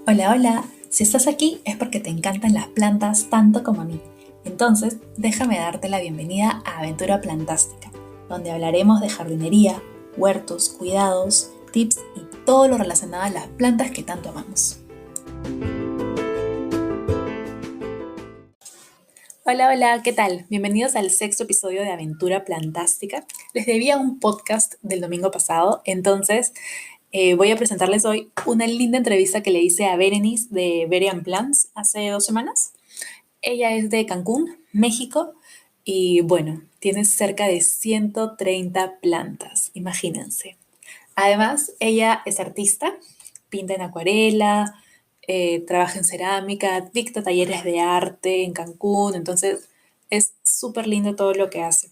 Hola, hola. Si estás aquí es porque te encantan las plantas tanto como a mí. Entonces, déjame darte la bienvenida a Aventura Plantástica, donde hablaremos de jardinería, huertos, cuidados, tips y todo lo relacionado a las plantas que tanto amamos. Hola, hola, ¿qué tal? Bienvenidos al sexto episodio de Aventura Plantástica. Les debía un podcast del domingo pasado, entonces voy a presentarles hoy una linda entrevista que le hice a Berenice de Berry Plants hace 2 semanas. Ella es de Cancún, México, y bueno, tiene cerca de 130 plantas, imagínense. Además, ella es artista, pinta en acuarela, trabaja en cerámica, dicta talleres de arte en Cancún, entonces es súper lindo todo lo que hace.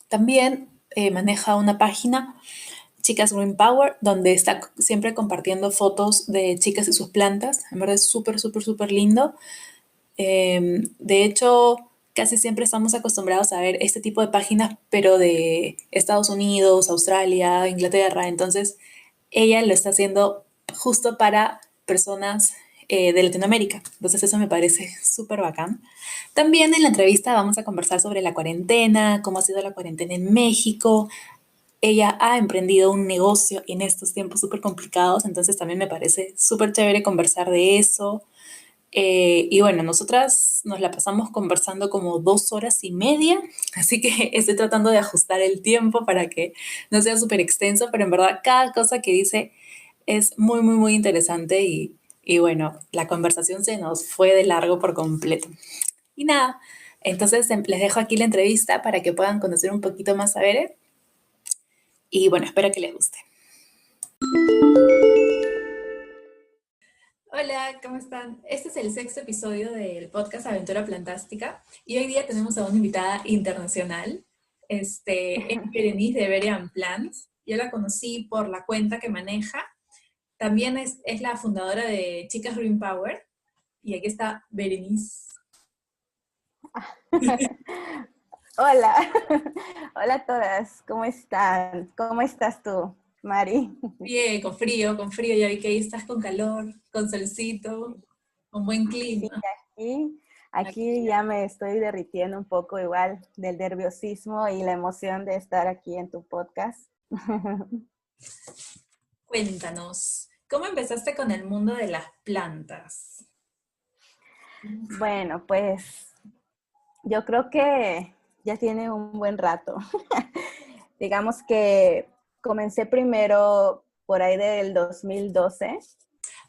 También maneja una página, Chicas Green Power, donde está siempre compartiendo fotos de chicas y sus plantas. En verdad es súper, súper, súper lindo. De hecho, casi siempre estamos acostumbrados a ver este tipo de páginas, pero de Estados Unidos, Australia, Inglaterra. Entonces, ella lo está haciendo justo para personas de Latinoamérica. Entonces, eso me parece súper bacán. También en la entrevista vamos a conversar sobre la cuarentena, cómo ha sido la cuarentena en México. Ella ha emprendido un negocio en estos tiempos súper complicados, entonces también me parece súper chévere conversar de eso. Y bueno, nosotras nos la pasamos conversando como 2 horas y media, así que estoy tratando de ajustar el tiempo para que no sea súper extenso, pero en verdad cada cosa que dice es muy, muy, muy interesante y bueno, la conversación se nos fue de largo por completo. Y nada, entonces les dejo aquí la entrevista para que puedan conocer un poquito más a Bere y bueno, espero que les guste. Hola, ¿cómo están? Este es el sexto episodio del podcast Aventura Plantástica y hoy día tenemos a una invitada internacional. Es Berenice de Berry Plants. Yo la conocí por la cuenta que maneja. También es la fundadora de Chicas Green Power. Y aquí está Berenice. Hola, hola a todas, ¿cómo están? ¿Cómo estás tú, Mari? Bien, con frío. Ya vi que ahí estás con calor, con solcito, con buen Sí, clima. aquí ya me estoy derritiendo un poco igual del nerviosismo y la emoción de estar aquí en tu podcast. Cuéntanos, ¿cómo empezaste con el mundo de las plantas? Bueno, pues yo creo que ya tiene un buen rato. Digamos que comencé primero por ahí del 2012.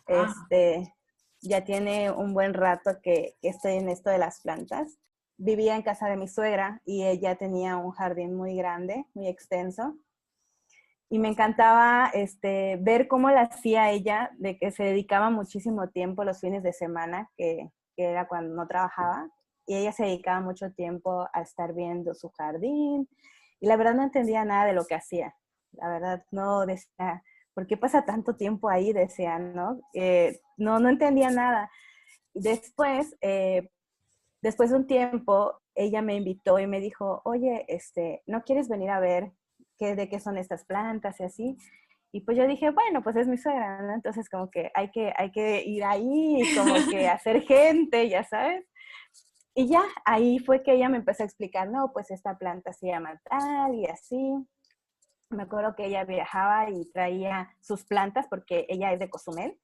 Ah, Este, ya tiene un buen rato que estoy en esto de las plantas. Vivía en casa de mi suegra y ella tenía un jardín muy grande, muy extenso. Y me encantaba ver cómo la hacía ella, de que se dedicaba muchísimo tiempo los fines de semana, que era cuando no trabajaba, y ella se dedicaba mucho tiempo a estar viendo su jardín, y la verdad no entendía nada de lo que hacía. La verdad no decía, ¿por qué pasa tanto tiempo ahí? Decía, ¿no? No entendía nada. Y después de un tiempo, ella me invitó y me dijo, oye, ¿no quieres venir a ver de qué son estas plantas y así? Y pues yo dije, bueno, pues es mi suegra, ¿no? Entonces como que hay que ir ahí y como que hacer gente, ya sabes. Y ya, ahí fue que ella me empezó a explicar, no, pues esta planta se llama tal y así. Me acuerdo que ella viajaba y traía sus plantas porque ella es de Cozumel,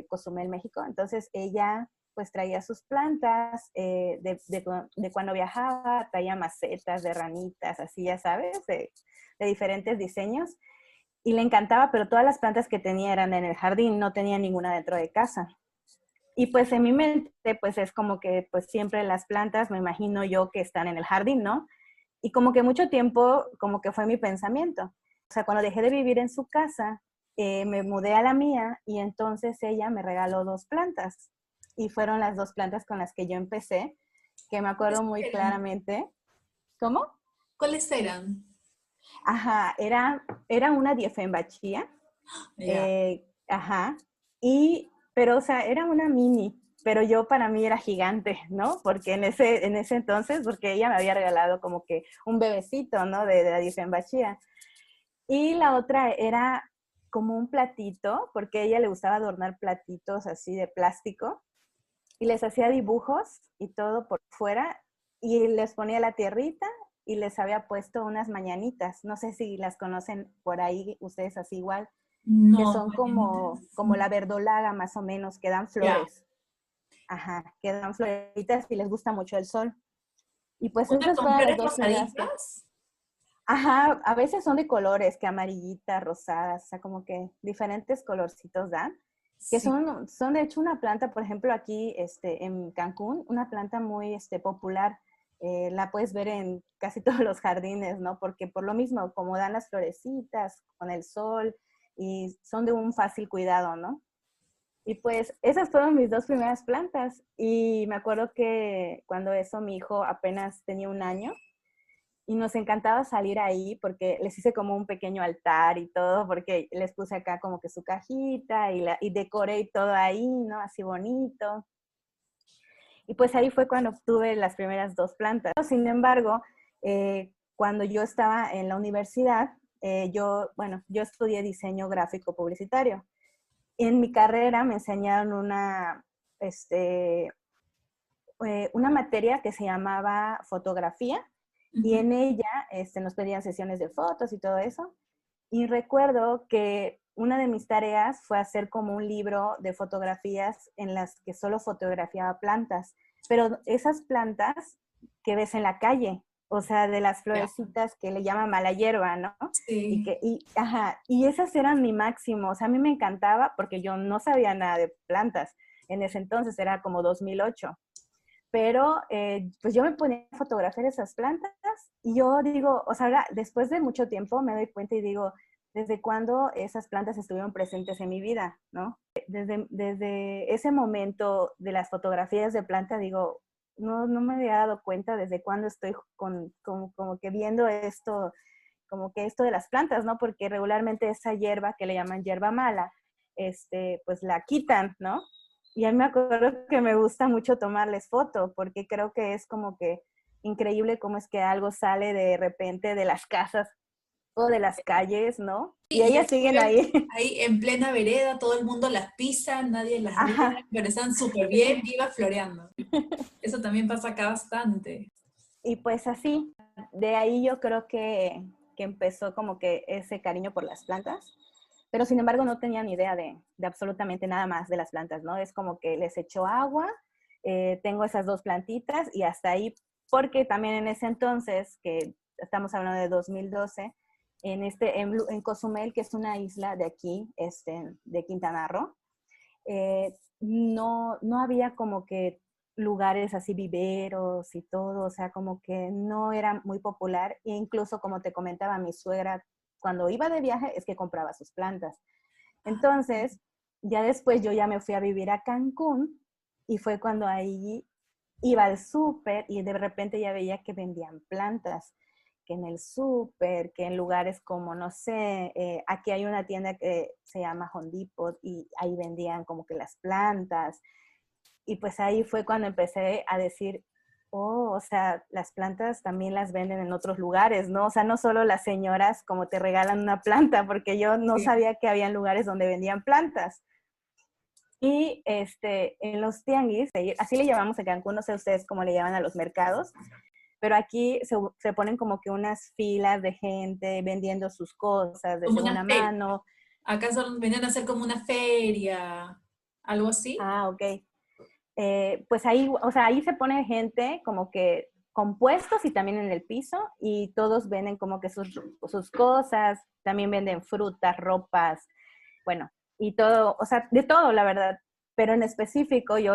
Cozumel, México. Entonces ella pues traía sus plantas de cuando viajaba, traía macetas de ranitas, así ya sabes, de diferentes diseños. Y le encantaba, pero todas las plantas que tenía eran en el jardín, no tenía ninguna dentro de casa. Y pues en mi mente, pues es como que pues siempre las plantas, me imagino yo que están en el jardín, ¿no? Y como que mucho tiempo, como que fue mi pensamiento. O sea, cuando dejé de vivir en su casa, me mudé a la mía y entonces ella me regaló dos plantas. Y fueron las dos plantas con las que yo empecé, que me ¿cuáles acuerdo muy eran? claramente. ¿Cómo? ¿Cuáles eran? Ajá, era una diefenbachía. Ya. Ajá. Pero, o sea, era una mini, pero yo para mí era gigante, ¿no? Porque en ese entonces, porque ella me había regalado como que un bebecito, ¿no? De la Diefenbachía. Y la otra era como un platito, porque a ella le gustaba adornar platitos así de plástico, y les hacía dibujos y todo por fuera, y les ponía la tierrita y les había puesto unas mañanitas. No sé si las conocen por ahí ustedes así igual, que No, son mañanitas, como no. la verdolaga más o menos, que dan Ya. flores. Ajá, que dan floreritas y les gusta mucho el sol. Y pues ¿Una esas con fueron las flores dos primeras. rosaditas? Ajá, a veces son de colores, que amarillitas, rosadas, o sea, como que diferentes colorcitos dan, que Sí. son de hecho una planta, por ejemplo, aquí en Cancún, una planta muy popular, la puedes ver en casi todos los jardines, ¿no? Porque por lo mismo, como dan las florecitas con el sol y son de un fácil cuidado, ¿no? Y pues esas fueron mis dos primeras plantas y me acuerdo que cuando eso mi hijo apenas tenía 1 año, y nos encantaba salir ahí porque les hice como un pequeño altar y todo, porque les puse acá como que su cajita y decoré y todo ahí, ¿no? Así bonito. Y pues ahí fue cuando obtuve las primeras dos plantas. Sin embargo, cuando yo estaba en la universidad, yo estudié diseño gráfico publicitario. En mi carrera me enseñaron este, una materia que se llamaba fotografía y Ujú. en ella nos pedían sesiones de fotos y todo eso. Y recuerdo que una de mis tareas fue hacer como un libro de fotografías en las que solo fotografiaba plantas, pero esas plantas que ves en la calle, o sea, de las Ya. florecitas que le llaman mala hierba, ¿no? Sí. Y esas eran mi máximo, o sea, a mí me encantaba porque yo no sabía nada de plantas. En ese entonces era como 2008, pero pues yo me ponía a fotografiar esas plantas y yo digo, o sea, ahora, después de mucho tiempo me doy cuenta y digo, ¿desde cuándo esas plantas estuvieron presentes en mi vida, no? Desde ese momento de las fotografías de planta, digo, no me había dado cuenta desde cuándo estoy como que viendo esto, como que esto de las plantas, ¿no? Porque regularmente esa hierba que le llaman hierba mala, pues la quitan, ¿no? Y a mí me acuerdo que me gusta mucho tomarles foto, porque creo que es como que increíble cómo es que algo sale de repente de las casas o de las calles, ¿no? Y Y ellas así siguen ves ahí. ahí en plena vereda, todo el mundo las pisa, nadie las riega, Ajá, pero están súper bien sí. vivas floreando. Eso también pasa acá bastante. Y pues así, de ahí yo creo que empezó como que ese cariño por las plantas, pero sin embargo no tenía ni idea de absolutamente nada más de las plantas, ¿no? Es como que les echo agua, tengo esas dos plantitas y hasta ahí, porque también en ese entonces, que estamos hablando de 2012, en Cozumel, que es una isla de aquí, de Quintana Roo, no había como que lugares así viveros y todo, o sea, como que no era muy popular. E incluso, como te comentaba, mi suegra, cuando iba de viaje, es que compraba sus plantas. Entonces, ya después yo ya me fui a vivir a Cancún y fue cuando ahí iba al súper y de repente ya veía que vendían plantas, que en el súper, que en lugares como, no sé, aquí hay una tienda que se llama Home Depot y ahí vendían como que las plantas. Y pues ahí fue cuando empecé a decir, oh, o sea, las plantas también las venden en otros lugares, ¿no? O sea, no solo las señoras como te regalan una planta, porque yo no Sí. sabía que había lugares donde vendían plantas. Y en los tianguis, así le llamamos en Cancún, no sé ustedes cómo le llaman a los mercados, pero aquí se ponen como que unas filas de gente vendiendo sus cosas de Como una segunda feria. mano. Acá son, venían a hacer como una feria, algo así. Ah, ok. Pues ahí, o sea, ahí se pone gente como que con puestos y también en el piso y todos venden como que sus cosas, también venden frutas, ropas, bueno, y todo, o sea, de todo, la verdad. Pero en específico yo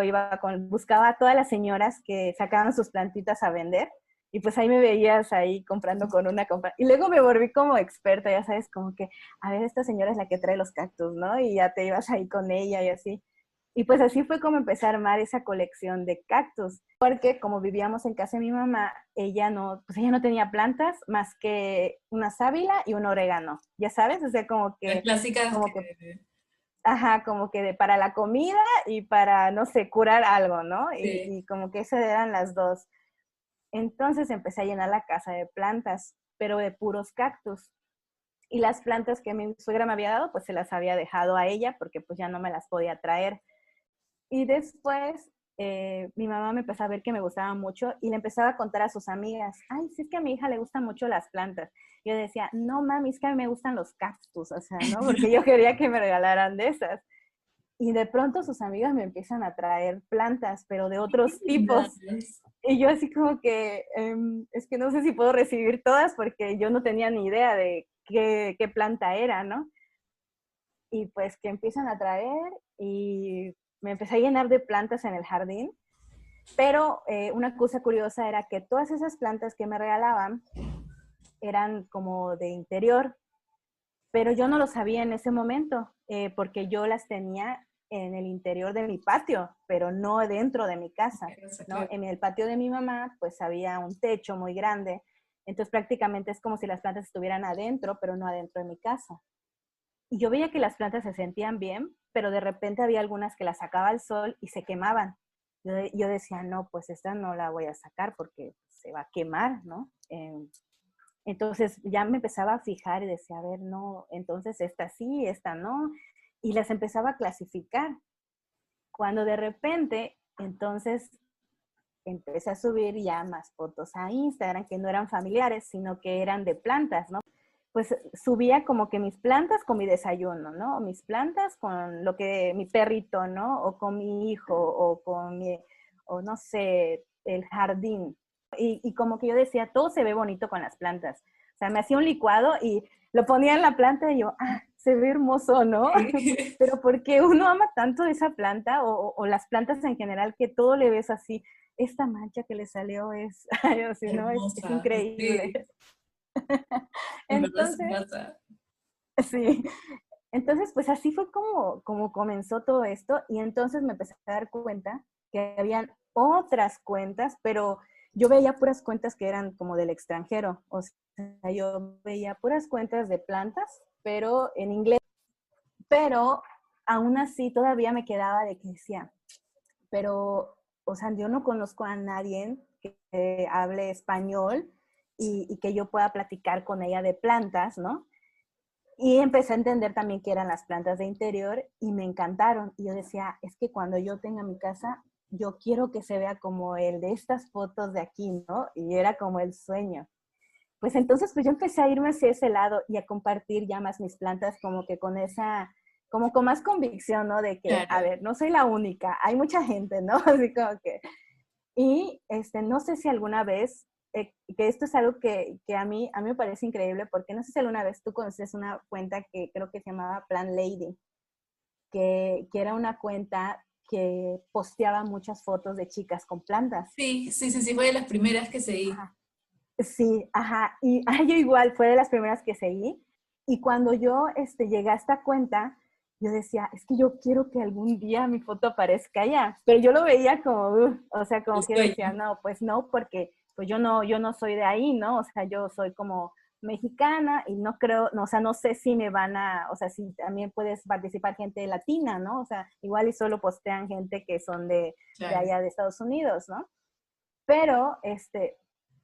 buscaba a todas las señoras que sacaban sus plantitas a vender y pues ahí me veías ahí comprando con una compra. Y luego me volví como experta, ya sabes, como que, a ver, esta señora es la que trae los cactus, ¿no? Y ya te ibas ahí con ella y así. Y pues así fue como empecé a armar esa colección de cactus, porque como vivíamos en casa de mi mamá, pues ella no tenía plantas más que una sábila y un orégano, ya sabes, o sea, Las clásicas como que, que... ajá, como que para la comida y para, no sé, curar algo, ¿no? Sí. Y como que esas eran las dos. Entonces empecé a llenar la casa de plantas, pero de puros cactus. Y las plantas que mi suegra me había dado, pues se las había dejado a ella porque pues ya no me las podía traer. Y después mi mamá me empezó a ver que me gustaba mucho y le empezaba a contar a sus amigas, ay, sí es que a mi hija le gustan mucho las plantas. Yo decía, no mami, es que a mí me gustan los cactus, o sea, ¿no? Porque yo quería que me regalaran de esas. Y de pronto sus amigas me empiezan a traer plantas, pero de otros tipos. Lindas. Y yo así como que, es que no sé si puedo recibir todas porque yo no tenía ni idea de qué planta era, ¿no? Y pues que empiezan a traer y me empecé a llenar de plantas en el jardín. Pero una cosa curiosa era que todas esas plantas que me regalaban eran como de interior, pero yo no lo sabía en ese momento, porque yo las tenía en el interior de mi patio, pero no dentro de mi casa, ¿no? En el patio de mi mamá, pues había un techo muy grande, entonces prácticamente es como si las plantas estuvieran adentro, pero no adentro de mi casa. Y yo veía que las plantas se sentían bien, pero de repente había algunas que las sacaba al sol y se quemaban. Yo decía, no, pues esta no la voy a sacar porque se va a quemar, ¿no? Entonces ya me empezaba a fijar y decía, a ver, no, entonces esta sí, esta no, y las empezaba a clasificar. Cuando de repente, entonces empecé a subir ya más fotos a Instagram que no eran familiares, sino que eran de plantas, ¿no? Pues subía como que mis plantas con mi desayuno, ¿no? O mis plantas con lo que mi perrito, ¿no? O con mi hijo, o con mi, o no sé, el jardín. Y como que yo decía, todo se ve bonito con las plantas. O sea, me hacía un licuado y lo ponía en la planta y yo, ah, se ve hermoso, ¿no? Pero porque uno ama tanto esa planta o las plantas en general que todo le ves así, esta mancha que le salió es, ay, así, ¿no? Es Hermosa. increíble. Sí, en verdad se Entonces, pasa. sí, entonces pues así fue como comenzó todo esto y entonces me empecé a dar cuenta que habían otras cuentas, pero yo veía puras cuentas que eran como del extranjero, o sea, yo veía puras cuentas de plantas, pero en inglés, pero aún así todavía me quedaba de que decía, pero, o sea, yo no conozco a nadie que hable español y que yo pueda platicar con ella de plantas, ¿no? Y empecé a entender también que eran las plantas de interior y me encantaron. Y yo decía, es que cuando yo tenga mi casa, yo quiero que se vea como el de estas fotos de aquí, ¿no? Y era como el sueño. Pues entonces, pues yo empecé a irme hacia ese lado y a compartir ya más mis plantas como que con esa, como con más convicción, ¿no? De que, a Claro. ver, no soy la única, hay mucha gente, ¿no? Así como que, y no sé si alguna vez, que esto es algo que a mí me parece increíble, porque no sé si alguna vez tú conoces una cuenta que creo que se llamaba Plan Lady, que era una cuenta que posteaba muchas fotos de chicas con plantas. Sí, sí, sí, sí, fue de las primeras que seguí. Ajá. Sí, ajá. Y yo igual fue de las primeras que seguí. Y cuando yo llegué a esta cuenta, yo decía, es que yo quiero que algún día mi foto aparezca allá. Pero yo lo veía como, o sea, El como que decía, sueño. no, pues no, porque pues yo no soy de ahí, ¿no? O sea, yo soy como mexicana y no creo, no, o sea, no sé si me van a, o sea, si también puedes participar gente latina, ¿no? O sea, igual y solo postean gente que son de Claro. allá de Estados Unidos, ¿no? Pero,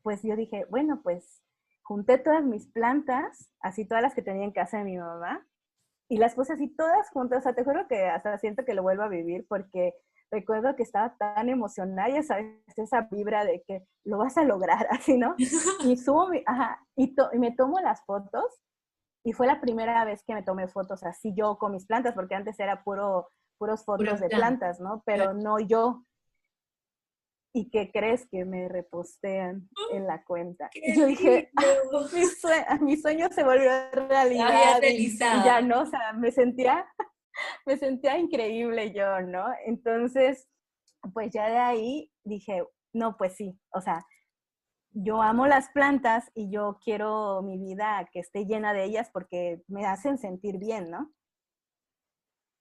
pues yo dije, bueno, pues junté todas mis plantas, así todas las que tenía en casa de mi mamá, y las puse así todas juntas. O sea, te juro que hasta siento que lo vuelvo a vivir porque recuerdo que estaba tan emocionada, ya sabes, esa vibra de que lo vas a lograr, así, ¿no? Y subo ajá, y me tomo las fotos, y fue la primera vez que me tomé fotos así yo con mis plantas, porque antes era puros Pura fotos de planta. plantas, ¿no? Claro. Pero no yo. ¿Y qué crees que me repostean en la cuenta? ¡Qué Y yo dije, ah, lindo! mi sueño se volvió La había realidad y ya realizada. no, o sea, me sentía increíble yo, ¿no? Entonces, pues ya de ahí dije, no, pues sí, o sea, yo amo las plantas y yo quiero mi vida que esté llena de ellas porque me hacen sentir bien, ¿no?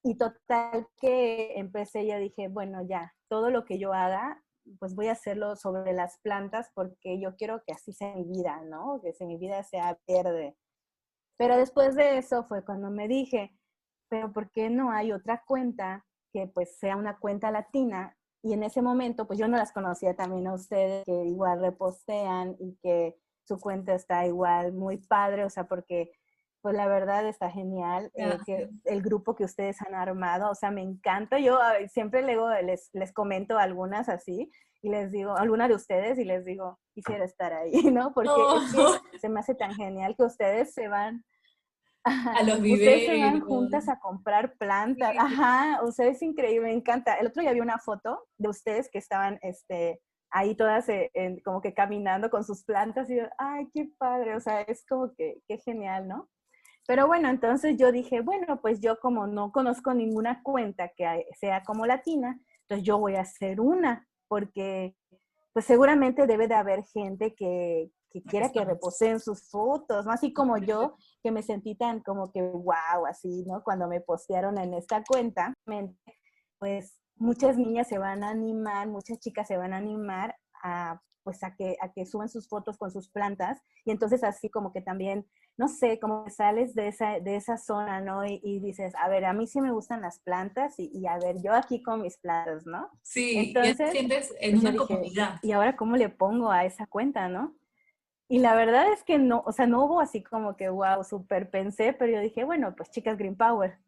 Y total que empecé, ya dije, bueno, ya, todo lo que yo haga, pues voy a hacerlo sobre las plantas porque yo quiero que así sea mi vida, ¿no? Que mi vida sea verde. Pero después de eso fue cuando me dije, pero ¿por qué no hay otra cuenta que pues sea una cuenta latina? Y en ese momento, pues yo no las conocía también a ustedes, que igual repostean y que su cuenta está igual muy padre, o sea, porque Pues la verdad está genial, que Gracias. el grupo que ustedes han armado, o sea, me encanta. Yo siempre luego les comento algunas así y les digo, alguna de ustedes y les digo, quisiera estar ahí, ¿no? Porque es que Oh, se me hace tan genial que ustedes se van, a los ustedes se van viveros. juntas a comprar plantas, Sí. ajá, o sea, es increíble, me encanta. El otro día vi una foto de ustedes que estaban, ahí todas como que caminando con sus plantas y yo, ay, qué padre, o sea, es como que, qué genial, ¿no? Pero bueno, entonces yo dije, bueno, pues yo como no conozco ninguna cuenta que sea como latina, entonces yo voy a hacer una, porque pues seguramente debe de haber gente que quiera que Estamos. reposeen sus fotos, ¿no? Así como yo, que me sentí tan como que wow, así, ¿no? Cuando me postearon en esta cuenta, pues muchas niñas se van a animar, muchas chicas se van a animar a pues a que suban sus fotos con sus plantas y entonces así como que también, no sé, como que sales de esa zona, ¿no? Y dices, a ver, a mí sí me gustan las plantas y a ver, yo aquí con mis plantas, ¿no? Sí, y ya te Entonces, sientes en pues yo una dije, comunidad. ¿y ahora cómo le pongo a esa cuenta, no? Y la verdad es que no, o sea, no hubo así como que, wow, súper pensé, pero yo dije, bueno, pues chicas Green Power.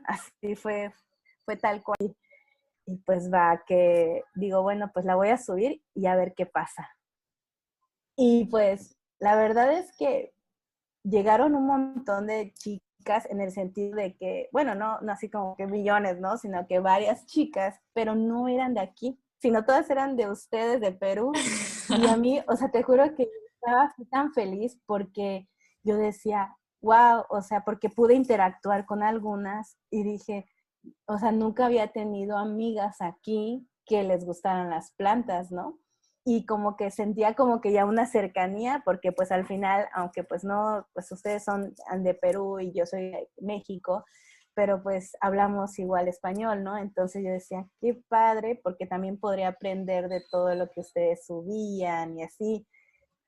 Así fue tal cual. Y pues va, que digo, bueno, pues la voy a subir y a ver qué pasa. Y pues la verdad es que llegaron un montón de chicas en el sentido de que, bueno, no así como que millones, ¿no? Sino que varias chicas, pero no eran de aquí, sino todas eran de ustedes, de Perú. Y a mí, o sea, te juro que estaba así tan feliz porque yo decía, wow, o sea, porque pude interactuar con algunas y dije, o sea, nunca había tenido amigas aquí que les gustaran las plantas, ¿no? Y como que sentía como que ya una cercanía, porque pues al final, aunque pues no, pues ustedes son de Perú y yo soy de México, pero pues hablamos igual español, ¿no? Entonces yo decía, qué padre, porque también podría aprender de todo lo que ustedes subían y así.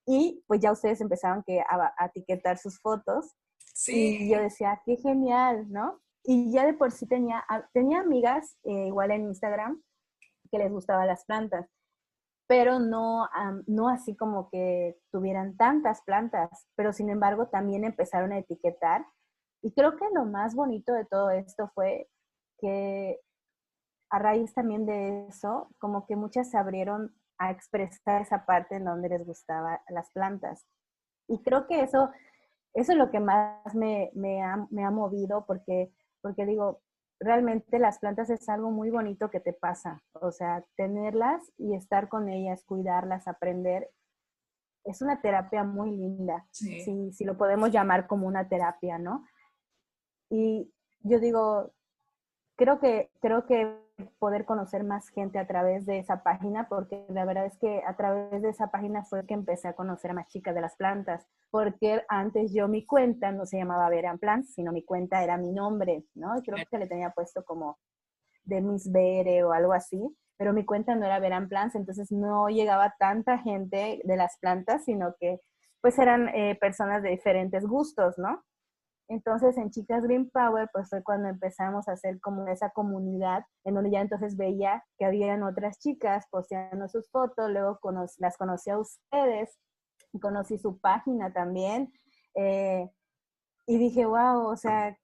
Y pues ya ustedes empezaron a etiquetar sus fotos Sí, y yo decía, qué genial, ¿no? Y ya de por sí tenía amigas igual en Instagram que les gustaban las plantas, pero no así como que tuvieran tantas plantas, pero sin embargo también empezaron a etiquetar. Y creo que lo más bonito de todo esto fue que a raíz también de eso, como que muchas se abrieron a expresar esa parte en donde les gustaban las plantas. Y creo que eso es lo que más me ha movido porque digo, realmente las plantas es algo muy bonito que te pasa. O sea, tenerlas y estar con ellas, cuidarlas, aprender, es una terapia muy linda, sí. si lo podemos llamar como una terapia, ¿no? Y yo digo, creo que poder conocer más gente a través de esa página, porque la verdad es que a través de esa página fue que empecé a conocer a más chicas de las plantas, porque antes yo mi cuenta no se llamaba Veran Plants, sino mi cuenta era mi nombre, ¿no? Creo que le tenía puesto como de Miss Bere o algo así, pero mi cuenta no era Veran Plants, entonces no llegaba tanta gente de las plantas, sino que pues eran personas de diferentes gustos, ¿no? Entonces en Chicas Green Power pues fue cuando empezamos a hacer como esa comunidad en donde ya entonces veía que habían otras chicas posteando sus fotos, luego las conocí a ustedes, conocí su página también y dije, wow, o sea,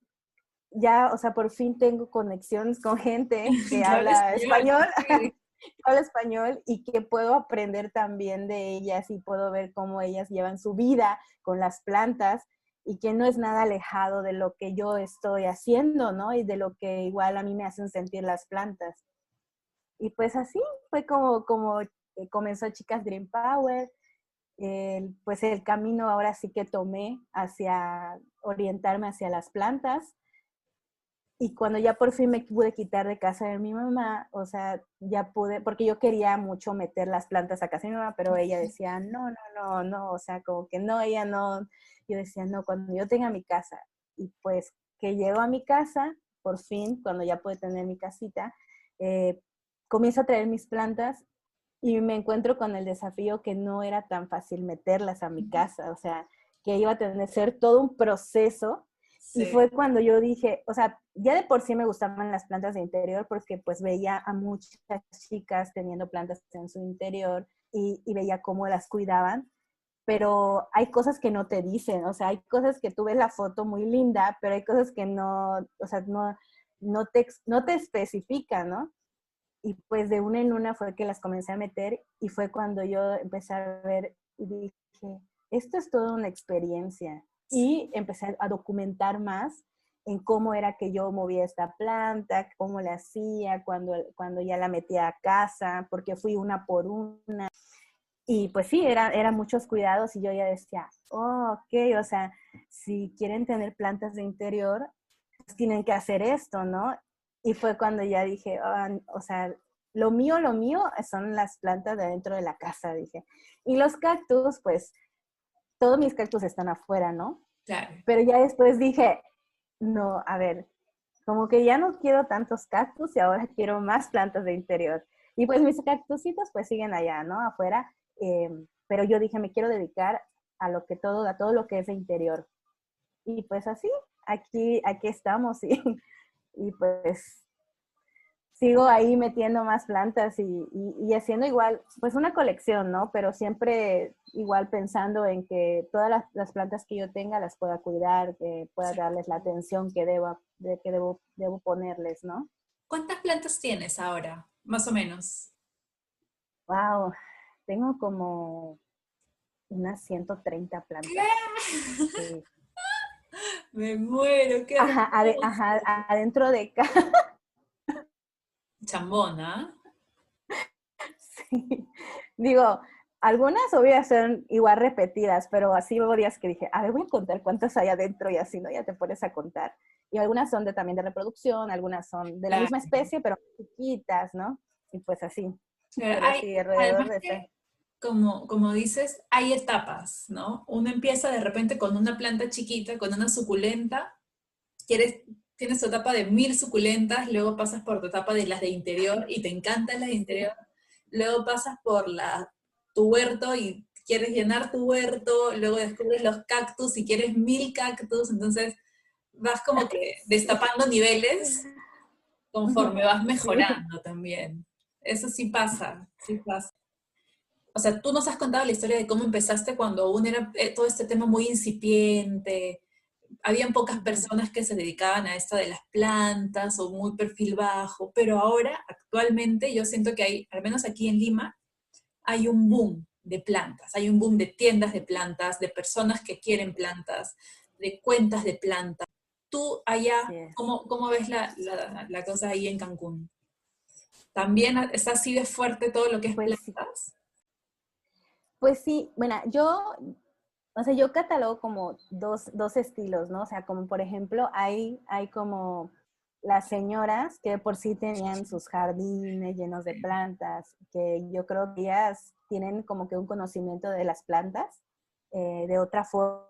ya, o sea, por fin tengo conexiones con gente que Que habla habla español. español, Sí. que habla español y que puedo aprender también de ellas y puedo ver cómo ellas llevan su vida con las plantas y que no es nada alejado de lo que yo estoy haciendo, ¿no? Y de lo que igual a mí me hacen sentir las plantas. Y pues así fue como comenzó Chicas Dream Power, pues el camino ahora sí que tomé hacia orientarme hacia las plantas y cuando ya por fin me pude quitar de casa de mi mamá, o sea, ya pude, porque yo quería mucho meter las plantas a casa de mi mamá, pero ella decía, no, o sea, como que no, ella no. Yo decía, no, cuando yo tenga mi casa. Y pues que llego a mi casa, por fin, cuando ya pude tener mi casita, eh, comienzo a traer mis plantas y me encuentro con el desafío que no era tan fácil meterlas a mi casa, o sea, que iba a tener que ser todo un proceso y Sí. fue cuando yo dije, o sea, ya de por sí me gustaban las plantas de interior porque pues veía a muchas chicas teniendo plantas en su interior y veía cómo las cuidaban, pero hay cosas que no te dicen, o sea, hay cosas que tú ves la foto muy linda, pero hay cosas que no, o sea, no te especifican, ¿no? Y pues de una en una fue que las comencé a meter y fue cuando yo empecé a ver y dije, esto es toda una experiencia. Y empecé a documentar más en cómo era que yo movía esta planta, cómo la hacía, cuando ya la metía a casa, porque fui una por una. Y pues sí, eran muchos cuidados y yo ya decía, oh, ok, o sea, si quieren tener plantas de interior, pues tienen que hacer esto, ¿no? Y fue cuando ya dije, oh, o sea, lo mío son las plantas de dentro de la casa, dije. Y los cactus, pues, todos mis cactus están afuera, ¿no? Claro. Pero ya después dije, no, a ver, como que ya no quiero tantos cactus y ahora quiero más plantas de interior. Y pues mis cactusitos pues siguen allá, ¿no? Afuera. Pero yo dije, me quiero dedicar a todo lo que es de interior. Y pues así, aquí estamos y pues sigo ahí metiendo más plantas y haciendo igual, pues una colección, ¿no? Pero siempre igual pensando en que todas las plantas que yo tenga las pueda cuidar, que pueda darles la atención debo ponerles, ¿no? ¿Cuántas plantas tienes ahora, más o menos? Wow, tengo como unas 130 ¿Qué? plantas. Sí. Me muero, qué Ajá, hermoso. ajá, adentro de cada. Chambona. Sí. Digo, algunas obvias son igual repetidas, pero así hubo días que dije, a ver, voy a contar cuántas hay adentro y así, ¿no? Ya te pones a contar. Y algunas son también de reproducción, algunas son de la Claro. misma especie, pero chiquitas, ¿no? Y pues así, Claro, pero sí, alrededor además de ese. que, como dices, hay etapas, ¿no? Uno empieza de repente con una planta chiquita, con una suculenta, quieres, tienes tu etapa de 1000 suculentas, luego pasas por tu etapa de las de interior y te encantan las de interior, luego pasas por tu huerto y quieres llenar tu huerto, luego descubres los cactus y quieres 1000 cactus, entonces vas como que Sí. destapando niveles conforme vas Sí. mejorando también. Eso sí pasa, sí pasa. O sea, tú nos has contado la historia de cómo empezaste cuando aún era todo este tema muy incipiente, habían pocas personas que se dedicaban a esto de las plantas o muy perfil bajo, pero ahora, actualmente, yo siento que hay, al menos aquí en Lima, hay un boom de plantas, hay un boom de tiendas de plantas, de personas que quieren plantas, de cuentas de plantas. Tú allá, Así es. ¿cómo ves la cosa ahí en Cancún? ¿También está así de fuerte todo lo que es Pues sí. plantas? Pues sí, bueno, o sea, yo catalogo como dos estilos, ¿no? O sea, como por ejemplo, hay como las señoras que por sí tenían sus jardines llenos de plantas, que yo creo que ellas tienen como que un conocimiento de las plantas de otra forma,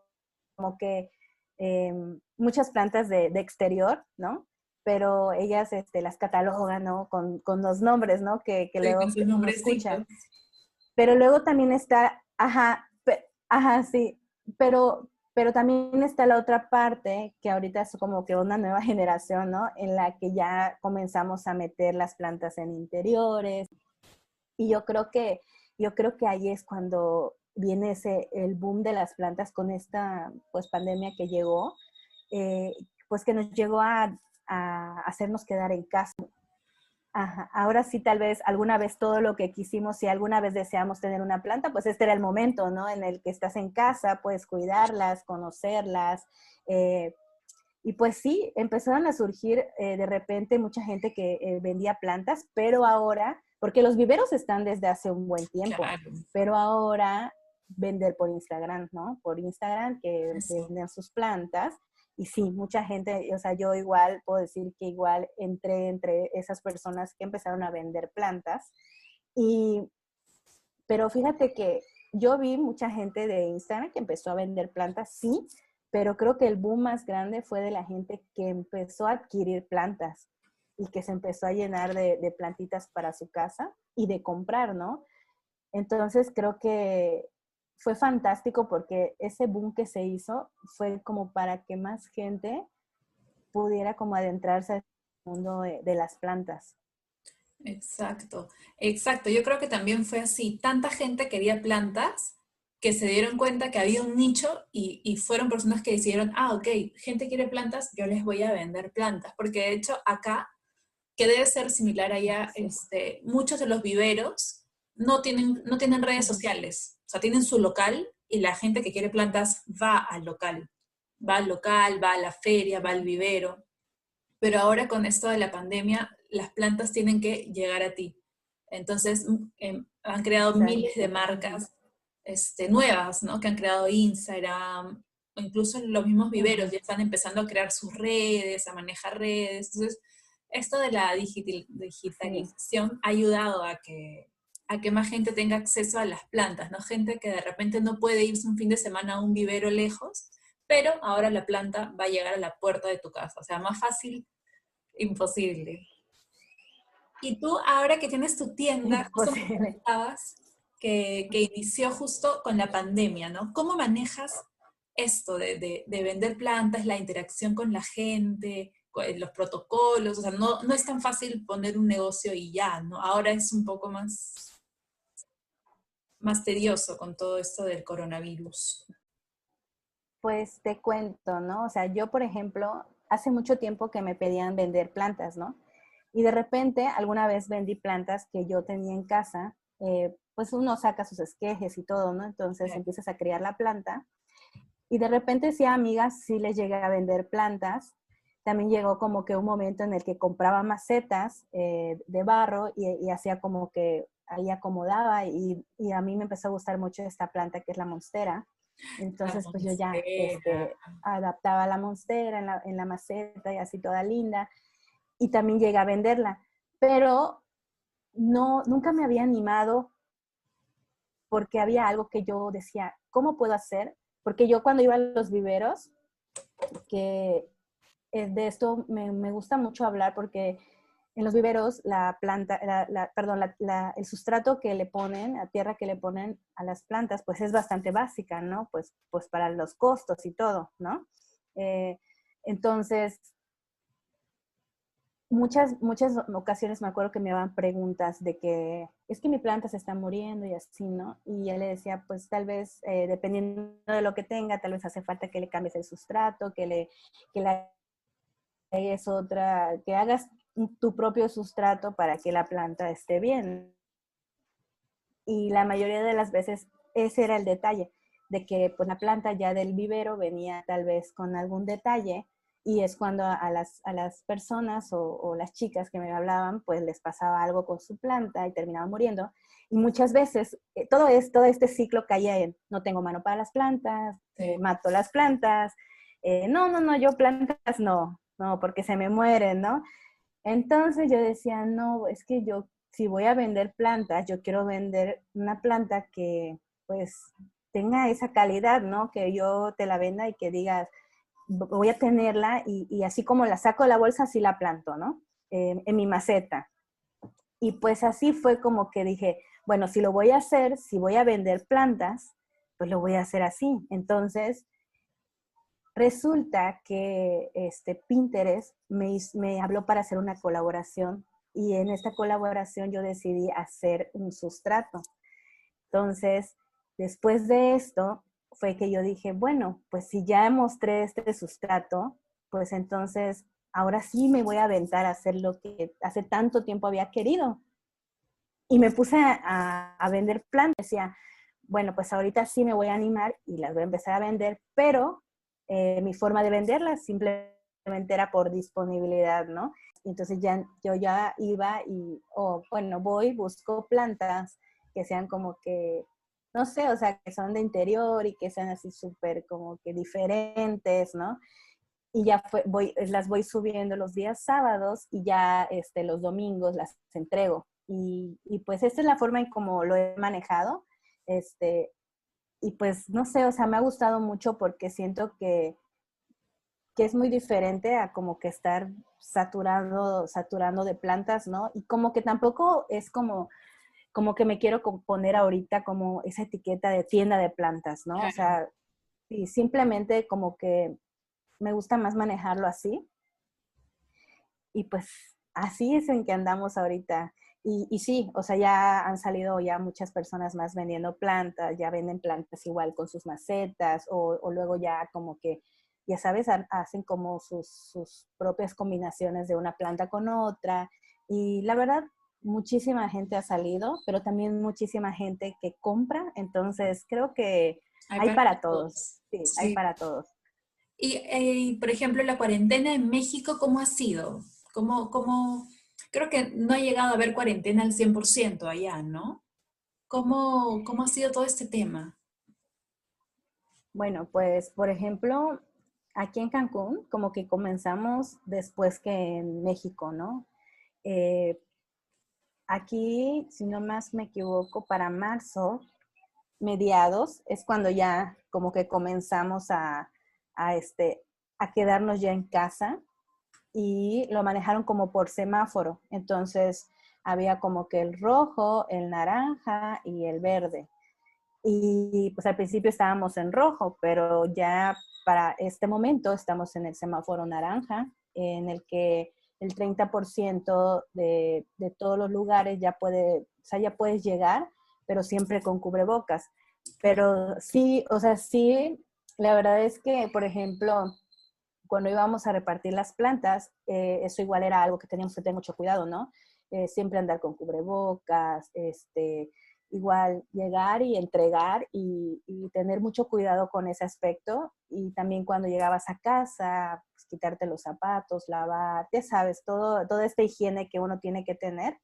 como que eh, muchas plantas de exterior, ¿no? Pero ellas las catalogan, ¿no? Con los nombres, ¿no? Que Sí, con luego sus uno nombrecitos. escucha. Pero luego también está, ajá, ajá, sí, pero también está la otra parte, que ahorita es como que una nueva generación, ¿no? En la que ya comenzamos a meter las plantas en interiores. Y yo creo que ahí es cuando viene el boom de las plantas con esta, pues, pandemia que llegó, pues que nos llegó a hacernos quedar en casa. Ajá. Ahora sí, tal vez alguna vez todo lo que quisimos, si alguna vez deseamos tener una planta, pues este era el momento, ¿no? En el que estás en casa, puedes cuidarlas, conocerlas. eh, y pues sí, empezaron a surgir de repente mucha gente que vendía plantas, pero ahora, porque los viveros están desde hace un buen tiempo, Claro, pero ahora vender por Instagram, ¿no? Por Instagram que eso. venden sus plantas. Y sí, mucha gente, o sea, yo igual puedo decir que igual entré entre esas personas que empezaron a vender plantas. Y, pero fíjate que yo vi mucha gente de Instagram que empezó a vender plantas, sí, pero creo que el boom más grande fue de la gente que empezó a adquirir plantas y que se empezó a llenar de plantitas para su casa y de comprar, ¿no? Entonces creo que fue fantástico porque ese boom que se hizo fue como para que más gente pudiera como adentrarse al mundo de las plantas. Exacto, exacto. Yo creo que también fue así. Tanta gente quería plantas que se dieron cuenta que había un nicho y fueron personas que decidieron, ah, ok, gente quiere plantas, yo les voy a vender plantas, porque de hecho acá, que debe ser similar allá, Sí. muchos de los viveros no tienen redes Ujú. sociales, o sea, tienen su local y la gente que quiere plantas va al local, va a la feria, va al vivero, pero ahora con esto de la pandemia, las plantas tienen que llegar a ti. Entonces, han creado miles de Exacto. Ujú. marcas nuevas, ¿no? Que han creado Instagram, o incluso los mismos viveros Ujú. ya están empezando a crear sus redes, a manejar redes. Entonces, esto de la Sí. digitalización ha ayudado a que más gente tenga acceso a las plantas, ¿no? Gente que de repente no puede irse un fin de semana a un vivero lejos, pero ahora la planta va a llegar a la puerta de tu casa. O sea, más fácil, imposible. Y tú, ahora que tienes tu tienda, justo me Imposible. comentabas que inició justo con la pandemia, ¿no? ¿Cómo manejas esto de vender plantas, la interacción con la gente, los protocolos? O sea, no es tan fácil poner un negocio y ya, ¿no? Ahora es un poco más tedioso con todo esto del coronavirus. Pues te cuento, ¿no? O sea, yo, por ejemplo, hace mucho tiempo que me pedían vender plantas, ¿no? Y de repente, alguna vez vendí plantas que yo tenía en casa, pues uno saca sus esquejes y todo, ¿no? Entonces empiezas a criar la planta. Y de repente, sí, a amigas, sí les llegué a vender plantas. También llegó como que un momento en el que compraba macetas de barro y hacía como que ahí acomodaba y a mí me empezó a gustar mucho esta planta que es la monstera. La Entonces, pues yo ya monstera. adaptaba la monstera en la maceta y así toda linda. Y también llegué a venderla. Pero no, nunca me había animado porque había algo que yo decía, ¿cómo puedo hacer? Porque yo cuando iba a los viveros, que de esto me gusta mucho hablar porque en los viveros la planta, perdón, el sustrato que le ponen, la tierra que le ponen a las plantas, pues es bastante básica, ¿no? Pues para los costos y todo, ¿no? Eh, entonces, muchas ocasiones me acuerdo que me daban preguntas de que es que mi planta se está muriendo y así, ¿no? Y yo le decía, pues tal vez, dependiendo de lo que tenga, tal vez hace falta que le cambies el sustrato, que le es otra, que hagas tu propio sustrato para que la planta esté bien. Y la mayoría de las veces ese era el detalle, de que pues la planta ya del vivero venía tal vez con algún detalle y es cuando a las personas o las chicas que me hablaban pues les pasaba algo con su planta y terminaban muriendo. Y muchas veces todo este ciclo caía en no tengo mano para las plantas, Sí. mato las plantas, no, no, no, yo plantas no, no, porque se me mueren, ¿no? Entonces yo decía, no, es que yo, si voy a vender plantas, yo quiero vender una planta que pues tenga esa calidad, ¿no? Que yo te la venda y que digas, voy a tenerla y así como la saco de la bolsa, así la planto, ¿no? En mi maceta. Y pues así fue como que dije, bueno, si lo voy a hacer, si voy a vender plantas, pues lo voy a hacer así. Entonces, resulta que Pinterest me habló para hacer una colaboración y en esta colaboración yo decidí hacer un sustrato. Entonces, después de esto, fue que yo dije, bueno, pues si ya mostré este sustrato, pues entonces ahora sí me voy a aventar a hacer lo que hace tanto tiempo había querido. Y me puse a vender plantas. Decía, bueno, pues ahorita sí me voy a animar y las voy a empezar a vender, pero mi forma de venderlas simplemente era por disponibilidad, ¿no? Entonces ya yo ya iba y, bueno, voy, busco plantas que sean como que, no sé, o sea, que son de interior y que sean así súper como que diferentes, ¿no? Y ya las voy subiendo los días sábados y ya los domingos las entrego. Y pues esta es la forma en cómo lo he manejado. Este, y pues no sé, o sea, me ha gustado mucho porque siento que es muy diferente a como que estar saturando de plantas, ¿no? Y como que tampoco es como que me quiero poner ahorita como esa etiqueta de tienda de plantas, ¿no? O Claro. sea, y simplemente como que me gusta más manejarlo así. Y pues así es en que andamos ahorita. Y sí, o sea, ya han salido ya muchas personas más vendiendo plantas, ya venden plantas igual con sus macetas o luego ya como que, ya sabes, hacen como sus propias combinaciones de una planta con otra. Y la verdad, muchísima gente ha salido, pero también muchísima gente que compra. Entonces, creo que Hay hay para para todos. todos. Sí, hay Sí. para todos. Por ejemplo, la cuarentena en México, ¿cómo ha sido? Creo que no ha llegado a haber cuarentena al 100% allá, ¿no? ¿Cómo ha sido todo este tema? Bueno, pues, por ejemplo, aquí en Cancún, como que comenzamos después que en México, ¿no? Eh, Aquí, si no más me equivoco, para marzo, mediados, es cuando ya como que comenzamos a, este, a quedarnos ya en casa y lo manejaron como por semáforo. Entonces, había como que el rojo, el naranja y el verde. Y pues al principio estábamos en rojo, pero ya para este momento estamos en el semáforo naranja, en el que el 30% de todos los lugares ya puede, o sea, ya puedes llegar, pero siempre con cubrebocas. Claro. Pero sí, o sea, sí, la verdad es que, por ejemplo, cuando íbamos a repartir las plantas, eso igual era algo que teníamos que tener mucho cuidado, ¿no? Siempre andar con cubrebocas, igual llegar y entregar y tener mucho cuidado con ese aspecto. Y también cuando llegabas a casa, pues, quitarte los zapatos, lavar, ya sabes, toda esta higiene que uno tiene que tener.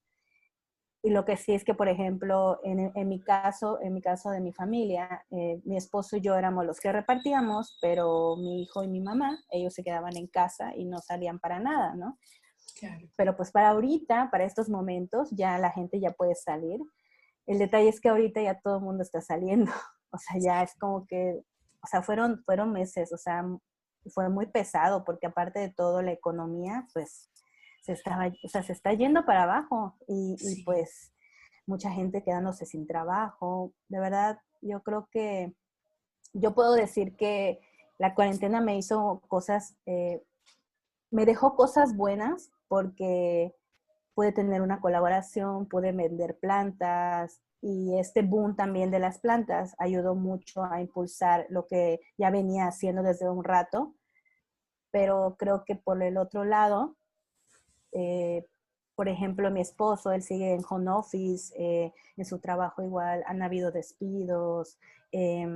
Y lo que sí es que, por ejemplo, en mi caso de mi familia, mi esposo y yo éramos los que repartíamos, pero mi hijo y mi mamá, ellos se quedaban en casa y no salían para nada, ¿no? Claro. Pero pues para ahorita, para estos momentos, ya la gente ya puede salir. El detalle es que ahorita ya todo el mundo está saliendo, o sea, ya es como que, o sea, fueron meses, o sea, fue muy pesado porque aparte de todo la economía, pues o sea, se está yendo para abajo y Sí. pues mucha gente quedándose sin trabajo. De verdad, yo creo que yo puedo decir que la cuarentena me hizo cosas, me dejó cosas buenas porque pude tener una colaboración, pude vender plantas y este boom también de las plantas ayudó mucho a impulsar lo que ya venía haciendo desde un rato, pero creo que por el otro lado, eh, por ejemplo, mi esposo, él sigue en home office, en su trabajo igual han habido despidos. Eh,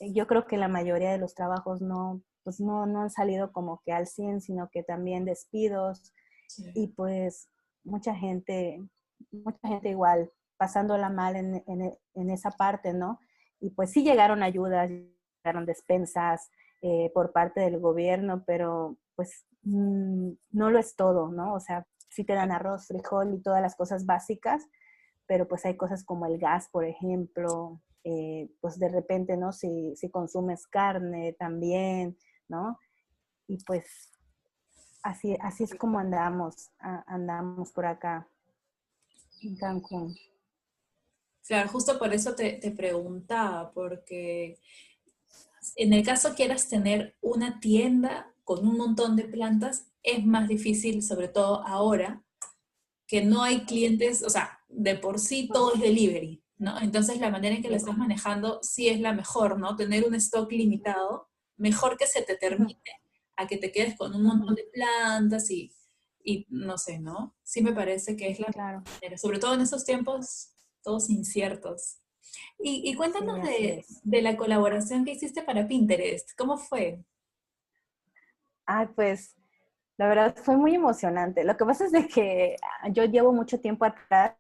yo creo que la mayoría de los trabajos no, pues no han salido como que al 100, sino que también despidos Sí. y pues mucha gente, mucha gente igual pasándola mal en esa parte, ¿no? Y pues sí llegaron ayudas, llegaron despensas por parte del gobierno, pero pues no lo es todo, ¿no? O sea, sí te dan arroz, frijol y todas las cosas básicas, pero pues hay cosas como el gas, por ejemplo, pues de repente, ¿no? Si consumes carne también, ¿no? Y pues así es como andamos por acá en Cancún. Claro, justo por eso te preguntaba, porque en el caso quieras tener una tienda con un montón de plantas, es más difícil, sobre todo ahora, que no hay clientes, o sea, de por sí todo es delivery, ¿no? Entonces la manera en que lo Sí. estás manejando sí es la mejor, ¿no? Tener un stock limitado, mejor que se te termine a que te quedes con un montón de plantas y no sé, ¿no? Sí me parece que es la mejor Claro, manera, sobre todo en esos tiempos todos inciertos. Y cuéntanos sí, así es. de la colaboración que hiciste para Pinterest, ¿cómo fue? Ay, pues la verdad fue muy emocionante. Lo que pasa es de que yo llevo mucho tiempo atrás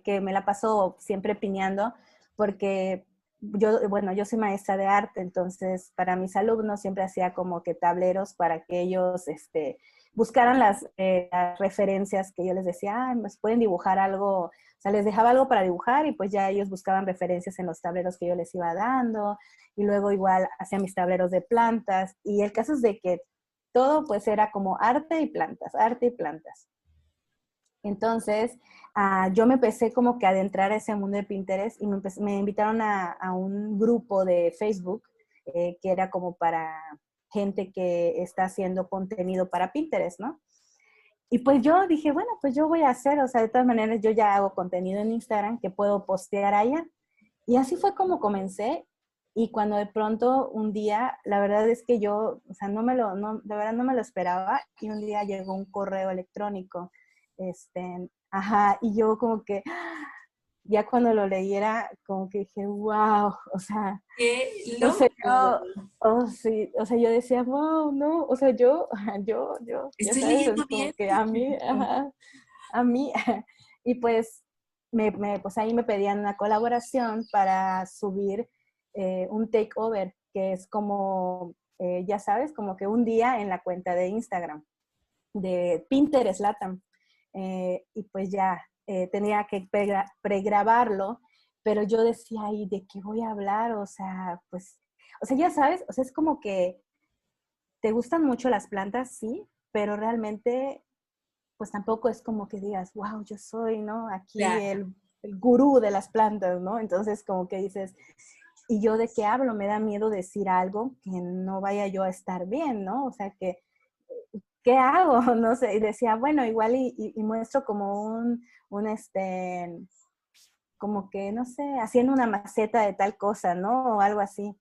que me la paso siempre piñando porque yo, bueno, yo soy maestra de arte, entonces para mis alumnos siempre hacía como que tableros para que ellos buscaran las referencias que yo les decía, ah, pues pueden dibujar algo, o sea, les dejaba algo para dibujar y pues ya ellos buscaban referencias en los tableros que yo les iba dando y luego igual hacía mis tableros de plantas y el caso es de que todo pues era como arte y plantas, arte y plantas. Entonces, yo me empecé como que a adentrar a ese mundo de Pinterest y me invitaron a un grupo de Facebook que era como para gente que está haciendo contenido para Pinterest, ¿no? Y pues yo dije, bueno, pues yo voy a hacer, o sea, de todas maneras yo ya hago contenido en Instagram que puedo postear allá. Y así fue como comencé. Y cuando de pronto un día, la verdad es que yo, o sea, de verdad no me lo esperaba. Y un día llegó un correo electrónico, ajá, y yo como que, ya cuando lo leyera, como que dije, wow, o sea, ¡Qué o sea, loco! oh, sí, o sea, yo decía, wow, no, o sea, ya Estoy sabes, leyendo como bien. que a mí, ajá, a mí, y pues, pues ahí me pedían una colaboración para subir un takeover, que es como, ya sabes, como que un día en la cuenta de Instagram, de Pinterest Latam. Y pues ya tenía que pregrabarlo, pero yo decía, ¿y de qué voy a hablar? O sea, pues, o sea, ya sabes, o sea, es como que te gustan mucho las plantas, sí, pero realmente pues tampoco es como que digas, wow, yo soy, ¿no? Aquí Claro. el gurú de las plantas, ¿no? Entonces como que dices, ¿y yo de qué hablo? Me da miedo decir algo que no vaya yo a estar bien, ¿no? O sea, que, ¿qué hago? No sé, y decía, bueno, igual y muestro como como que, no sé, haciendo una maceta de tal cosa, ¿no? O algo así.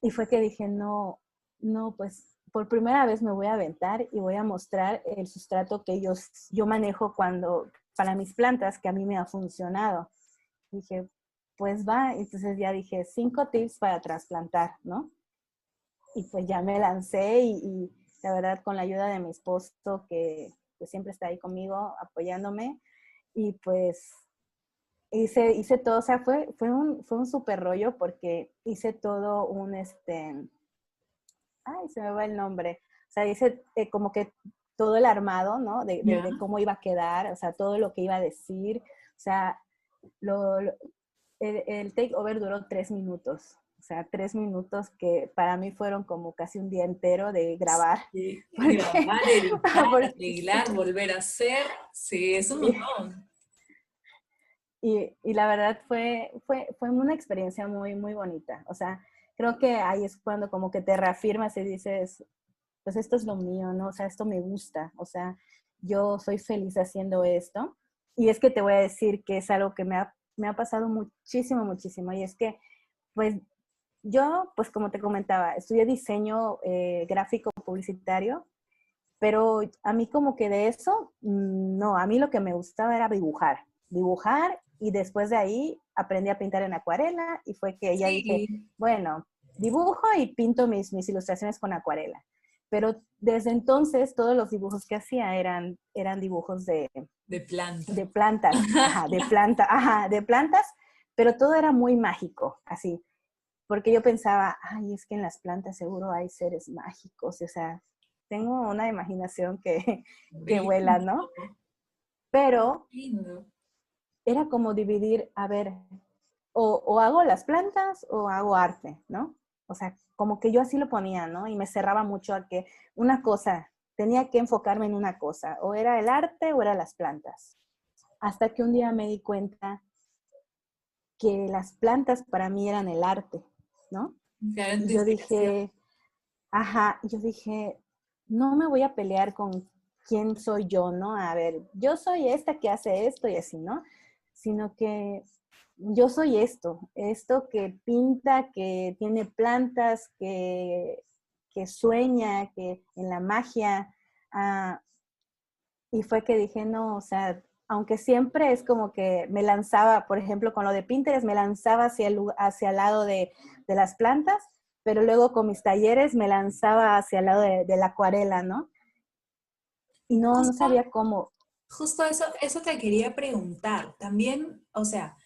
Y fue que dije, no, no, pues por primera vez me voy a aventar y voy a mostrar el sustrato que yo manejo para mis plantas, que a mí me ha funcionado. Dije, pues va, entonces ya dije, 5 tips para trasplantar, ¿no? Y pues ya me lancé y la verdad con la ayuda de mi esposo que pues siempre está ahí conmigo apoyándome y pues hice todo, o sea, fue un súper rollo porque hice todo ay, se me va el nombre, o sea, hice como que todo el armado, ¿no? Ya. De cómo iba a quedar, o sea, todo lo que iba a decir, o sea, lo, lo- el takeover duró 3 minutos, o sea, 3 minutos que para mí fueron como casi un día entero de grabar, Sí, porque, grabar, editar, porque arreglar, volver a hacer. Sí, es un sí, montón. y la verdad fue una experiencia muy, muy bonita. O sea, creo que ahí es cuando como que te reafirmas y dices, pues esto es lo mío, ¿no? O sea, esto me gusta. O sea, yo soy feliz haciendo esto. Y es que te voy a decir que es algo que me ha pasado muchísimo, muchísimo. Y es que, pues, yo, pues como te comentaba, estudié diseño gráfico publicitario, pero a mí como que de eso, no, a mí lo que me gustaba era dibujar, dibujar y después de ahí aprendí a pintar en acuarela y fue que ya dije, Sí, bueno, dibujo y pinto mis ilustraciones con acuarela. Pero desde entonces todos los dibujos que hacía eran dibujos de planta. de plantas, ajá, de plantas, pero todo era muy mágico, así porque yo pensaba, ay, es que en las plantas seguro hay seres mágicos, o sea, tengo una imaginación que vuela, ¿no? Lindo, Pero lindo. era como dividir, a ver, o hago las plantas o hago arte, ¿no? O sea, como que yo así lo ponía, ¿no? Y me cerraba mucho a que una cosa, tenía que enfocarme en una cosa, o era el arte o era las plantas. Hasta que un día me di cuenta que las plantas para mí eran el arte, ¿no? Claro, Y tu yo inspiración. dije, ajá, yo dije, no me voy a pelear con quién soy yo, ¿no? A ver, yo soy esta que hace esto y así, ¿no? Sino que yo soy esto que pinta, que tiene plantas, que sueña, que en la magia. ah, y fue que dije, no, o sea, aunque siempre es como que me lanzaba, por ejemplo, con lo de Pinterest, me lanzaba hacia el lado de las plantas, pero luego con mis talleres me lanzaba hacia el lado de la acuarela, ¿no? Y no Justo, sabía cómo. justo eso te quería preguntar. También, o sea,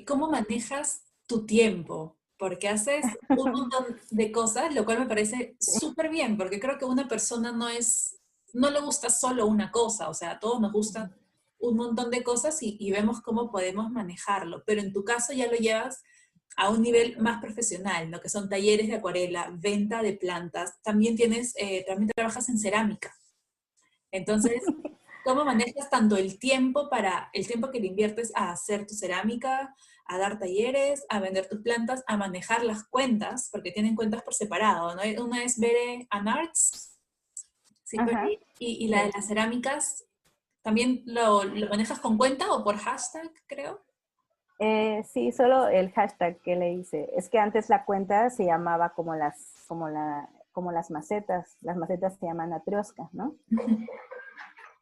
¿cómo manejas tu tiempo? Porque haces un montón de cosas, lo cual me parece súper bien, porque creo que una persona no le gusta solo una cosa, o sea, a todos nos gustan un montón de cosas y vemos cómo podemos manejarlo, pero en tu caso ya lo llevas a un nivel más profesional, lo que son talleres de acuarela, venta de plantas, también trabajas en cerámica. Entonces, ¿cómo manejas tanto el tiempo que le inviertes a hacer tu cerámica, a dar talleres, a vender tus plantas, a manejar las cuentas, porque tienen cuentas por separado, ¿no? Una es Bere and Arts Sí, pero Ajá. y la de las cerámicas, ¿también lo manejas con cuenta o por hashtag, creo? Sí, solo el hashtag que le hice. Es que antes la cuenta se llamaba como las macetas. Las macetas se llaman Atrioska, ¿no?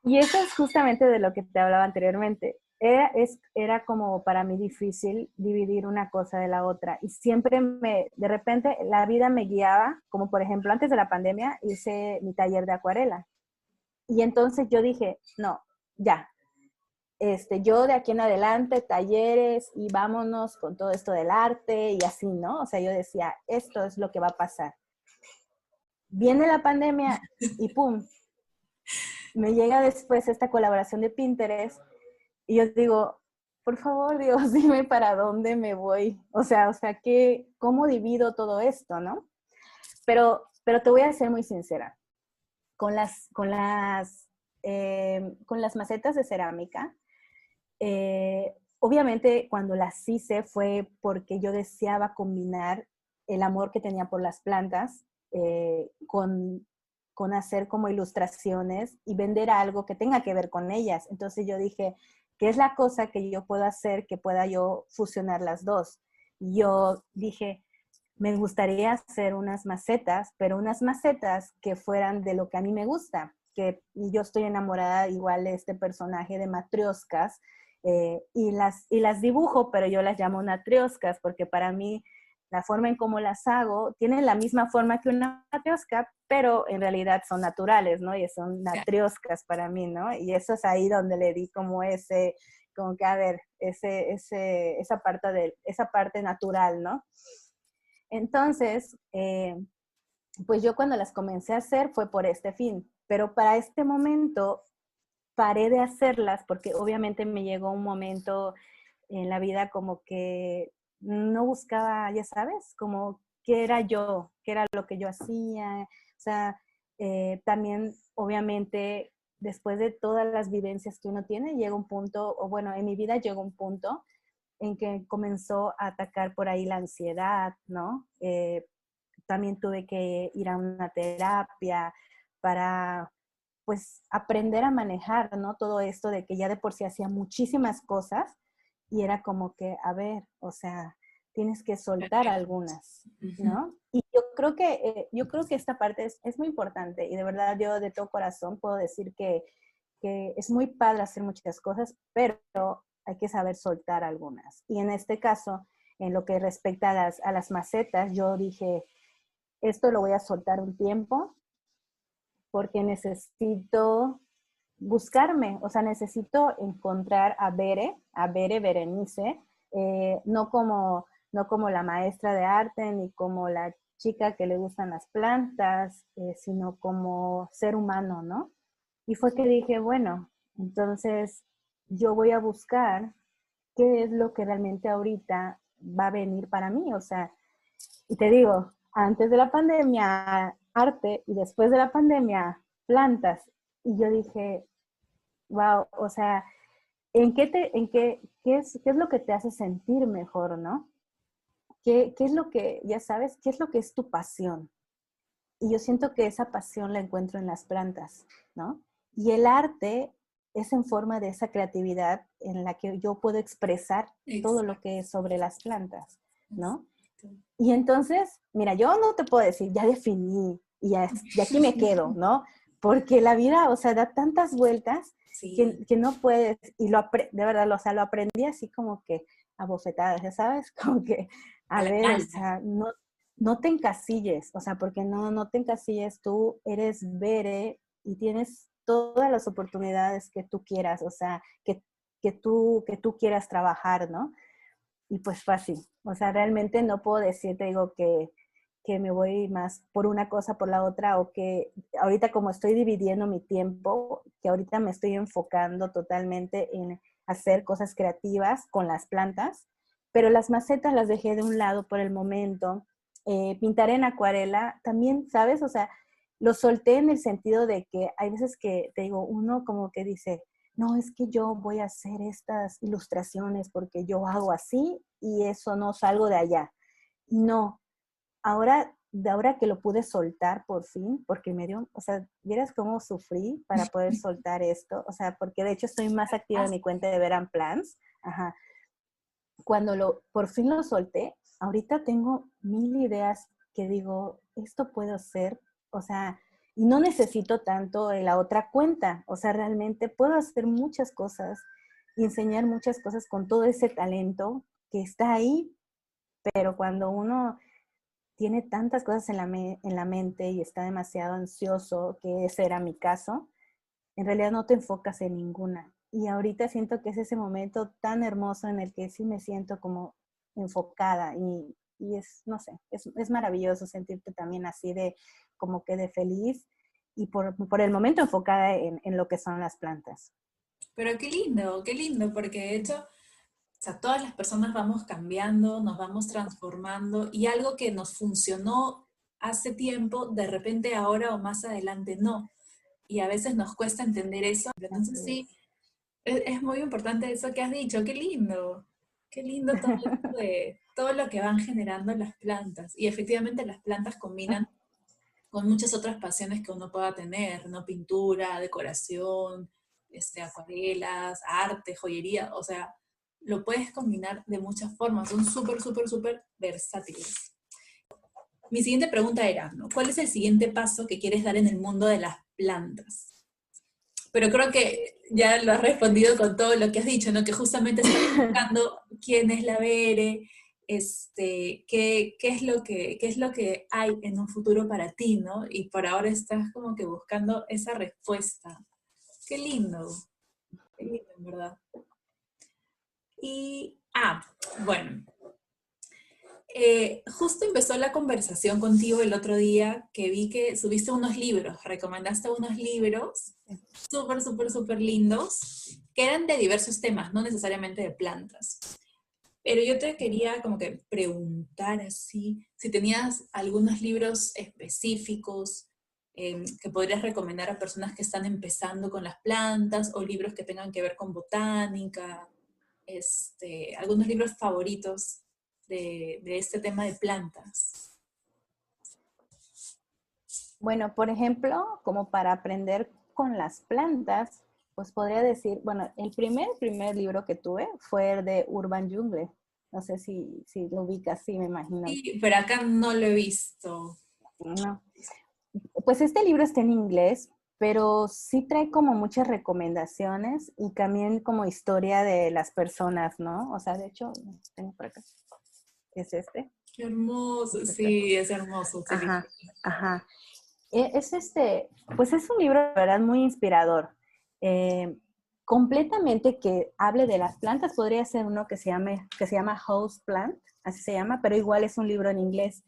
Y eso es justamente de lo que te hablaba anteriormente. Era como para mí difícil dividir una cosa de la otra. Y siempre de repente, la vida me guiaba, como por ejemplo, antes de la pandemia hice mi taller de acuarela. Y entonces yo dije, no, ya, yo de aquí en adelante, talleres y vámonos con todo esto del arte y así, ¿no? O sea, yo decía, esto es lo que va a pasar. Viene la pandemia y pum, me llega después esta colaboración de Pinterest y yo digo, por favor, Dios, dime para dónde me voy. O sea, ¿cómo divido todo esto, no? Pero te voy a ser muy sincera. Con las macetas de cerámica, obviamente cuando las hice fue porque yo deseaba combinar el amor que tenía por las plantas con hacer como ilustraciones y vender algo que tenga que ver con ellas. Entonces yo dije, ¿qué es la cosa que yo puedo hacer que pueda yo fusionar las dos? Yo dije, me gustaría hacer unas macetas, pero unas macetas que fueran de lo que a mí me gusta, y yo estoy enamorada igual de este personaje de matrioscas, y las dibujo, pero yo las llamo matrioscas porque para mí la forma en cómo las hago tienen la misma forma que una matriosca, pero en realidad son naturales, ¿no? Y son Ya. matrioscas para mí, ¿no? Y eso es ahí donde le di como que a ver, esa parte natural, ¿no? Entonces, pues yo cuando las comencé a hacer fue por este fin, pero para este momento paré de hacerlas porque obviamente me llegó un momento en la vida como que no buscaba, ya sabes, como qué era yo, qué era lo que yo hacía. O sea, también obviamente después de todas las vivencias que uno tiene, llega un punto, o bueno, en mi vida llegó un punto en que comenzó a atacar por ahí la ansiedad, ¿no? También tuve que ir a una terapia para, pues, aprender a manejar, ¿no? Todo esto de que ya de por sí hacía muchísimas cosas y era como que, a ver, o sea, tienes que soltar algunas, Ujú. ¿no? Y yo creo que esta parte es muy importante y de verdad yo de todo corazón puedo decir que es muy padre hacer muchas cosas, pero hay que saber soltar algunas. Y en este caso, en lo que respecta a las macetas, yo dije, esto lo voy a soltar un tiempo porque necesito buscarme, o sea, necesito encontrar a Bere Berenice, no como la maestra de arte ni como la chica que le gustan las plantas, sino como ser humano, ¿no? Y fue que dije, bueno, entonces yo voy a buscar qué es lo que realmente ahorita va a venir para mí, o sea, y te digo, antes de la pandemia, arte, y después de la pandemia, plantas. Y yo dije, wow, o sea, ¿qué es lo que te hace sentir mejor, no? ¿Qué es lo que, ya sabes, qué es lo que es tu pasión? Y yo siento que esa pasión la encuentro en las plantas, ¿no? Y el arte es en forma de esa creatividad en la que yo puedo expresar todo lo Exacto. que es sobre las plantas, ¿no? Exacto. Y entonces, mira, yo no te puedo decir, ya definí y aquí me quedo, ¿no? Porque la vida, o sea, da tantas vueltas Sí, que no puedes, y de verdad, o sea, lo aprendí así como que a bofetadas, ya sabes, como que, a a la ver, o mala. sea, no te encasilles, o sea, porque no te encasilles, tú eres Bere y tienes todas las oportunidades que tú quieras, o sea, que tú quieras trabajar, ¿no? Y pues fue así. O sea, realmente no puedo decirte, digo, que me voy más por una cosa, por la otra, o que ahorita como estoy dividiendo mi tiempo, que ahorita me estoy enfocando totalmente en hacer cosas creativas con las plantas, pero las macetas las dejé de un lado por el momento. Pintar en acuarela también, ¿sabes? O sea, lo solté en el sentido de que hay veces que, te digo, uno como que dice, no, es que yo voy a hacer estas ilustraciones porque yo hago así y eso no salgo de allá. No, ahora de ahora que lo pude soltar por fin, porque me dio, o sea, vieras cómo sufrí para poder soltar esto, o sea, porque de hecho estoy más activa en mi cuenta de Veran Plans, ajá. Cuando por fin lo solté, ahorita tengo 1000 ideas que digo, esto puedo hacer, o sea, y no necesito tanto de la otra cuenta, o sea, realmente puedo hacer muchas cosas y enseñar muchas cosas con todo ese talento que está ahí, pero cuando uno tiene tantas cosas en la mente y está demasiado ansioso, que ese era mi caso, en realidad no te enfocas en ninguna. Y ahorita siento que es ese momento tan hermoso en el que sí me siento como enfocada y es, no sé, es maravilloso sentirte también así de, como que de feliz y por el momento enfocada en lo que son las plantas. Pero qué lindo, porque de hecho, o sea, todas las personas vamos cambiando, nos vamos transformando y algo que nos funcionó hace tiempo, de repente ahora o más adelante no. Y a veces nos cuesta entender eso. Así Entonces sí, es. es muy importante eso que has dicho. Qué lindo todo esto de todo lo que van generando las plantas. Y efectivamente las plantas combinan con muchas otras pasiones que uno pueda tener, ¿no? Pintura, decoración, acuarelas, arte, joyería, o sea, lo puedes combinar de muchas formas, son súper, súper, súper versátiles. Mi siguiente pregunta era, ¿no? ¿Cuál es el siguiente paso que quieres dar en el mundo de las plantas? Pero creo que ya lo has respondido con todo lo que has dicho, ¿no? Que justamente estás buscando quién es la Bere, qué es lo que hay en un futuro para ti, ¿no? Y por ahora estás como que buscando esa respuesta. Qué lindo, qué lindo, en verdad. Y, bueno, justo empezó la conversación contigo el otro día que vi que subiste unos libros, recomendaste unos libros súper, súper, súper lindos, que eran de diversos temas, no necesariamente de plantas. Pero yo te quería como que preguntar así, si tenías algunos libros específicos que podrías recomendar a personas que están empezando con las plantas o libros que tengan que ver con botánica, algunos libros favoritos de este tema de plantas. Bueno, por ejemplo, como para aprender con las plantas, pues podría decir, bueno, el primer libro que tuve fue el de Urban Jungle. No sé si lo ubicas, sí, me imagino. Sí, pero acá no lo he visto. No. Pues este libro está en inglés, pero sí trae como muchas recomendaciones y también como historia de las personas, ¿no? O sea, de hecho, tengo por acá. Es este. Qué hermoso, Este. sí, es hermoso ese libro. Ajá, ajá. Pues es un libro de verdad muy inspirador. Eh, Completamente que hable de las plantas, podría ser uno que se llama House Plant, así se llama, pero igual es un libro en inglés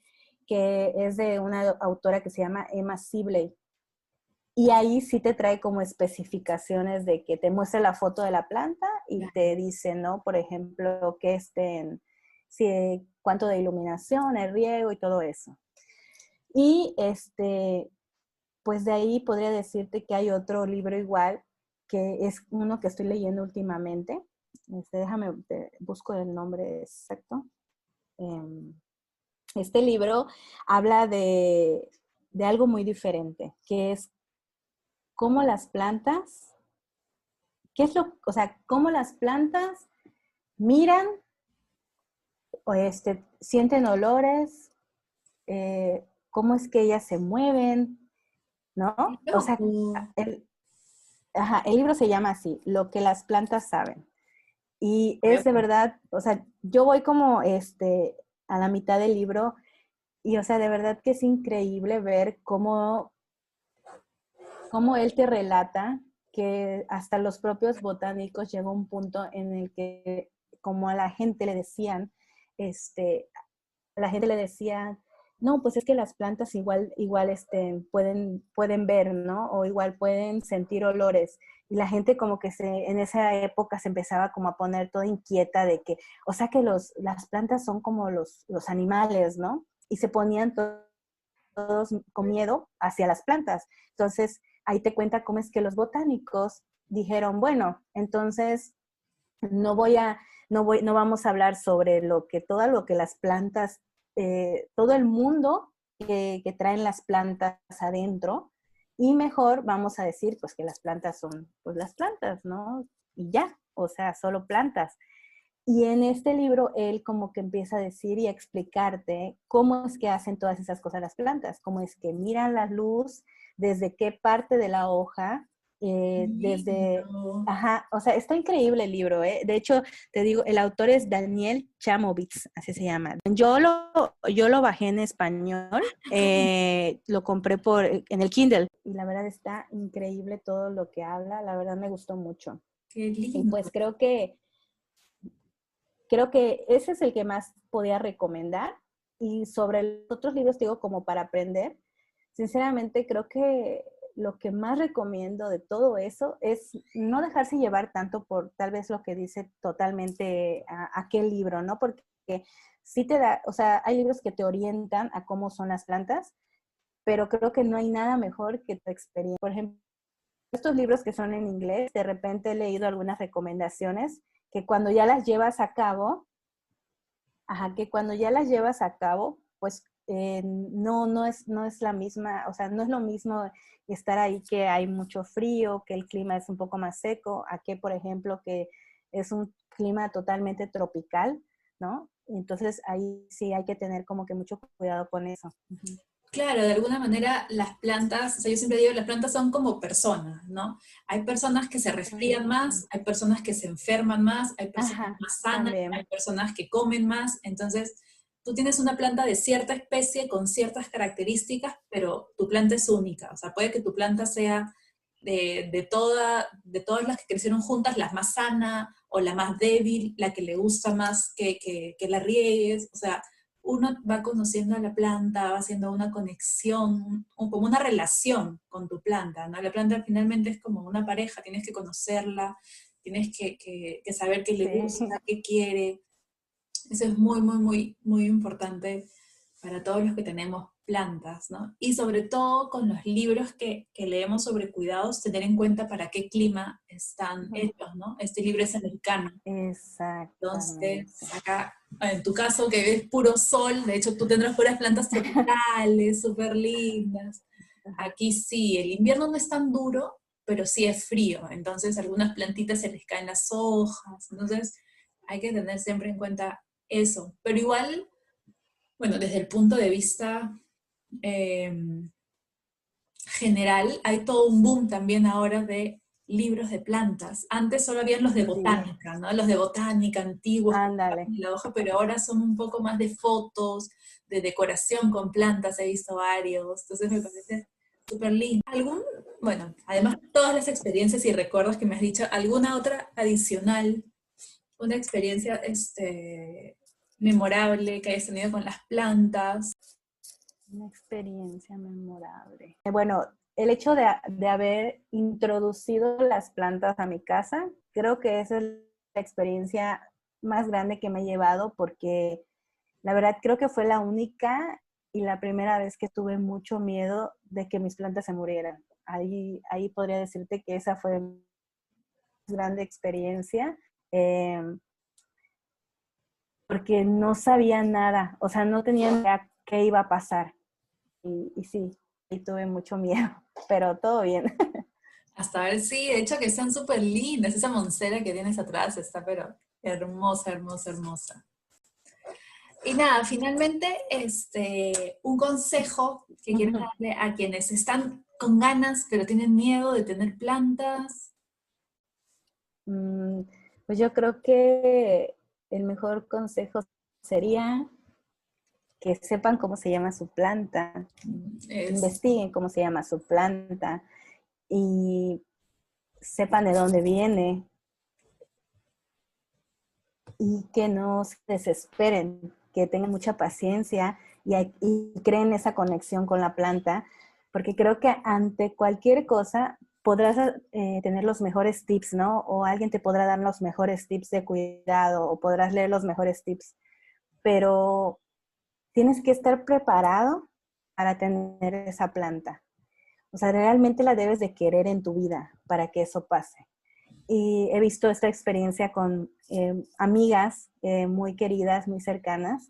que es de una autora que se llama Emma Sibley. Y ahí sí te trae como especificaciones de que te muestra la foto de la planta y te dice, ¿no? Por ejemplo, que si, cuánto de iluminación, el riego y todo eso. Y pues de ahí podría decirte que hay otro libro igual, que es uno que estoy leyendo últimamente. Busco el nombre exacto. Este libro habla de algo muy diferente, que es cómo las plantas, o sea, cómo las plantas miran o sienten olores, cómo es que ellas se mueven, ¿no? Qué O sea, loco. el, ajá, el libro se llama así, Lo que las plantas saben. Y Voy a es de apuntar. verdad, o sea, yo voy como a la mitad del libro y, o sea, de verdad que es increíble ver cómo él te relata que hasta los propios botánicos llegó un punto en el que, como a la gente le decían, este, la gente le decía, no, pues es que las plantas igual pueden ver, ¿no? O igual pueden sentir olores. Y la gente como que en esa época se empezaba como a poner toda inquieta de que, o sea que las plantas son como los animales, ¿no? Y se ponían todos con miedo hacia las plantas. Entonces, ahí te cuenta cómo es que los botánicos dijeron, bueno, entonces no voy a, no vamos a hablar sobre todo lo que las plantas, todo el mundo que traen las plantas adentro, y mejor vamos a decir pues que las plantas son pues las plantas, ¿no? Y ya, o sea, solo plantas. Y en este libro él como que empieza a decir y a explicarte cómo es que hacen todas esas cosas las plantas, cómo es que miran la luz, desde qué parte de la hoja, desde... Lindo. Ajá, o sea, está increíble el libro, ¿eh? De hecho, te digo, el autor es Daniel Chamovitz, así se llama. Yo lo bajé en español, lo compré en el Kindle, y la verdad está increíble todo lo que habla, la verdad me gustó mucho. Qué Y lindo. pues creo que ese es el que más podía recomendar. Y sobre los otros libros, digo, como para aprender, sinceramente creo que lo que más recomiendo de todo eso es no dejarse llevar tanto por tal vez lo que dice totalmente a aquel libro, ¿no? Porque sí te da, o sea, hay libros que te orientan a cómo son las plantas, pero creo que no hay nada mejor que tu experiencia. Por ejemplo, estos libros que son en inglés, de repente he leído algunas recomendaciones que cuando ya las llevas a cabo, ajá, que cuando ya las llevas a cabo, pues no es la misma, o sea, no es lo mismo estar ahí que hay mucho frío, que el clima es un poco más seco, a que, por ejemplo, que es un clima totalmente tropical, ¿no? Entonces ahí sí hay que tener como que mucho cuidado con eso. Ujú. Claro, de alguna manera las plantas, o sea, yo siempre digo, las plantas son como personas, ¿no? Hay personas que se resfrían más, Exacto. hay personas que se enferman más, hay personas Ajá, más sanas, hay también. personas que comen más, entonces tú tienes una planta de cierta especie con ciertas características, pero tu planta es única, o sea, puede que tu planta sea de todas las que crecieron juntas, la más sana o la más débil, la que le gusta más que la riegues, o sea, uno va conociendo a la planta, va haciendo una conexión, como una relación con tu planta, ¿no? La planta finalmente es como una pareja, tienes que conocerla, tienes que saber qué le Sí. gusta, qué quiere. Eso es muy, muy, muy, muy importante para todos los que tenemos plantas, ¿no? Y sobre todo con los libros que leemos sobre cuidados, tener en cuenta para qué clima están Ujú. hechos, ¿no? Este libro es americano. Entonces, Exactamente. acá, en tu caso, que ves puro sol, de hecho tú tendrás puras plantas tropicales, súper lindas. Aquí sí, el invierno no es tan duro, pero sí es frío. Entonces, algunas plantitas se les caen las hojas. Entonces, hay que tener siempre en cuenta eso. Pero igual, bueno, desde el punto de vista eh, general, hay todo un boom también ahora de libros de plantas. Antes solo habían los de Sí, botánica, ¿no? Los de botánica antiguos con ándale. la hoja, pero ahora son un poco más de fotos, de decoración con plantas, he visto varios. Entonces me parece súper lindo. Bueno, además de todas las experiencias y recuerdos que me has dicho, ¿alguna otra adicional, una experiencia memorable que hayas tenido con las plantas? Una experiencia memorable. Bueno, el hecho de haber introducido las plantas a mi casa, creo que esa es la experiencia más grande que me he llevado porque la verdad creo que fue la única y la primera vez que tuve mucho miedo de que mis plantas se murieran. Ahí podría decirte que esa fue mi más grande experiencia. Eh, Porque no sabía nada, o sea, no tenía ni idea qué iba a pasar. Y sí, y tuve mucho miedo, pero todo bien. Hasta ver, sí, de hecho que están súper lindas. Esa moncera que tienes atrás está, pero hermosa, hermosa, hermosa. Y nada, finalmente, un consejo que quiero darle a quienes están con ganas, pero tienen miedo de tener plantas. Mm, Pues yo creo que el mejor consejo sería que sepan cómo se llama su planta, Es, investiguen cómo se llama su planta y sepan de dónde viene y que no se desesperen, que tengan mucha paciencia y creen esa conexión con la planta, porque creo que ante cualquier cosa podrás tener los mejores tips, ¿no? O alguien te podrá dar los mejores tips de cuidado o podrás leer los mejores tips, pero tienes que estar preparado para tener esa planta. O sea, realmente la debes de querer en tu vida para que eso pase. Y he visto esta experiencia con amigas muy queridas, muy cercanas,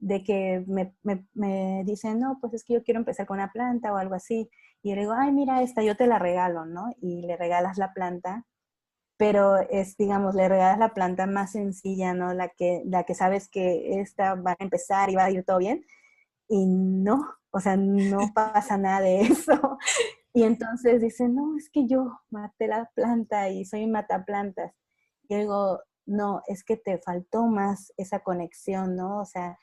de que me dicen, no, pues es que yo quiero empezar con una planta o algo así. Y yo le digo, ay, mira esta, yo te la regalo, ¿no? Y le regalas la planta, pero es, digamos, le regalas la planta más sencilla, ¿no? La que sabes que esta va a empezar y va a ir todo bien. Y no, o sea, no pasa nada de eso. Y entonces dice, no, es que yo maté la planta y soy un mataplantas. Y yo digo, no, es que te faltó más esa conexión, ¿no? O sea,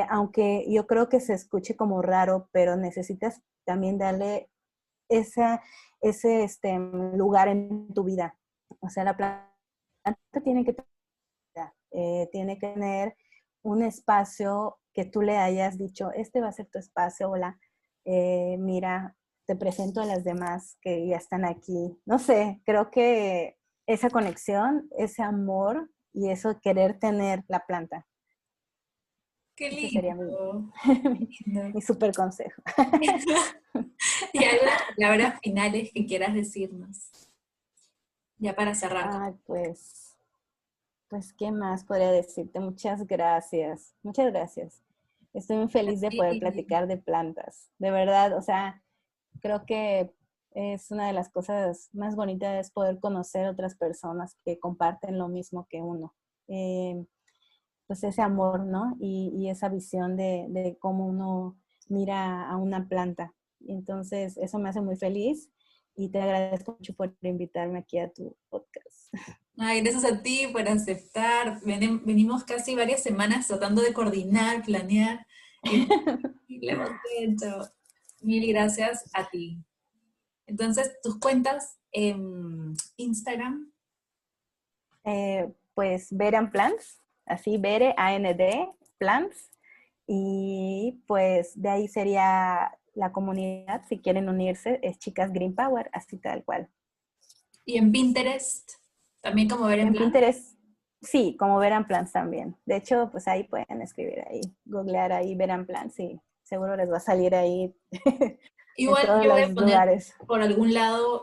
aunque yo creo que se escuche como raro, pero necesitas también darle esa, ese lugar en tu vida. O sea, la planta tiene que tener un espacio que tú le hayas dicho, este va a ser tu espacio, hola, mira, te presento a las demás que ya están aquí. No sé, creo que esa conexión, ese amor y eso querer tener la planta. Qué Ese sería mi, lindo, qué lindo. mi super consejo. Y algunas palabras finales que quieras decirnos, ya para cerrar. Ay, pues, ¿qué más podría decirte? Muchas gracias, muchas gracias. Estoy muy feliz de poder Sí. platicar de plantas. De verdad, o sea, creo que es una de las cosas más bonitas es poder conocer otras personas que comparten lo mismo que uno. Pues ese amor, ¿no? Y esa visión de cómo uno mira a una planta. Y entonces, eso me hace muy feliz y te agradezco mucho por invitarme aquí a tu podcast. Ay, gracias a ti por aceptar. Venimos casi varias semanas tratando de coordinar, planear, y lo hemos hecho. Mil gracias a ti. Entonces, tus cuentas en Instagram. Pues Veran Plants, así Vere, A-N-D, Plants. Y pues de ahí sería la comunidad, si quieren unirse, es Chicas Green Power, así tal cual. Y en Pinterest, también como ver en En plan. Pinterest, sí, como Veran Plants también. De hecho, pues ahí pueden escribir ahí, googlear ahí Veran Plants y seguro les va a salir ahí en Igual todos yo voy a los poner lugares. por algún lado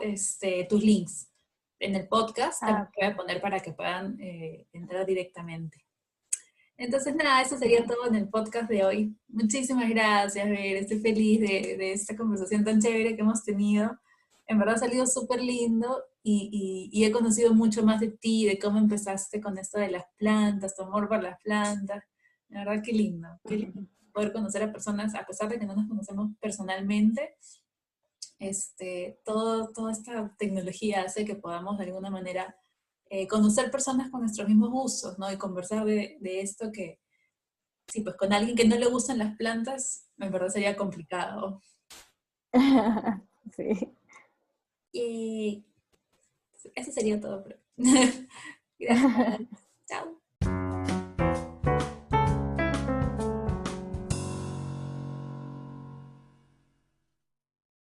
tus links en el podcast, también Ah, voy a ok. poner para que puedan entrar directamente. Entonces, nada, eso sería todo en el podcast de hoy. Muchísimas gracias, Ver. Estoy feliz de esta conversación tan chévere que hemos tenido. En verdad ha salido súper lindo y he conocido mucho más de ti, de cómo empezaste con esto de las plantas, tu amor por las plantas. La verdad, qué lindo poder conocer a personas, a pesar de que no nos conocemos personalmente. Toda esta tecnología hace que podamos de alguna manera conocer personas con nuestros mismos gustos, ¿no? Y conversar de esto que, sí, pues con alguien que no le gustan las plantas, en verdad sería complicado. Sí. Y eso sería todo. Gracias. Chao.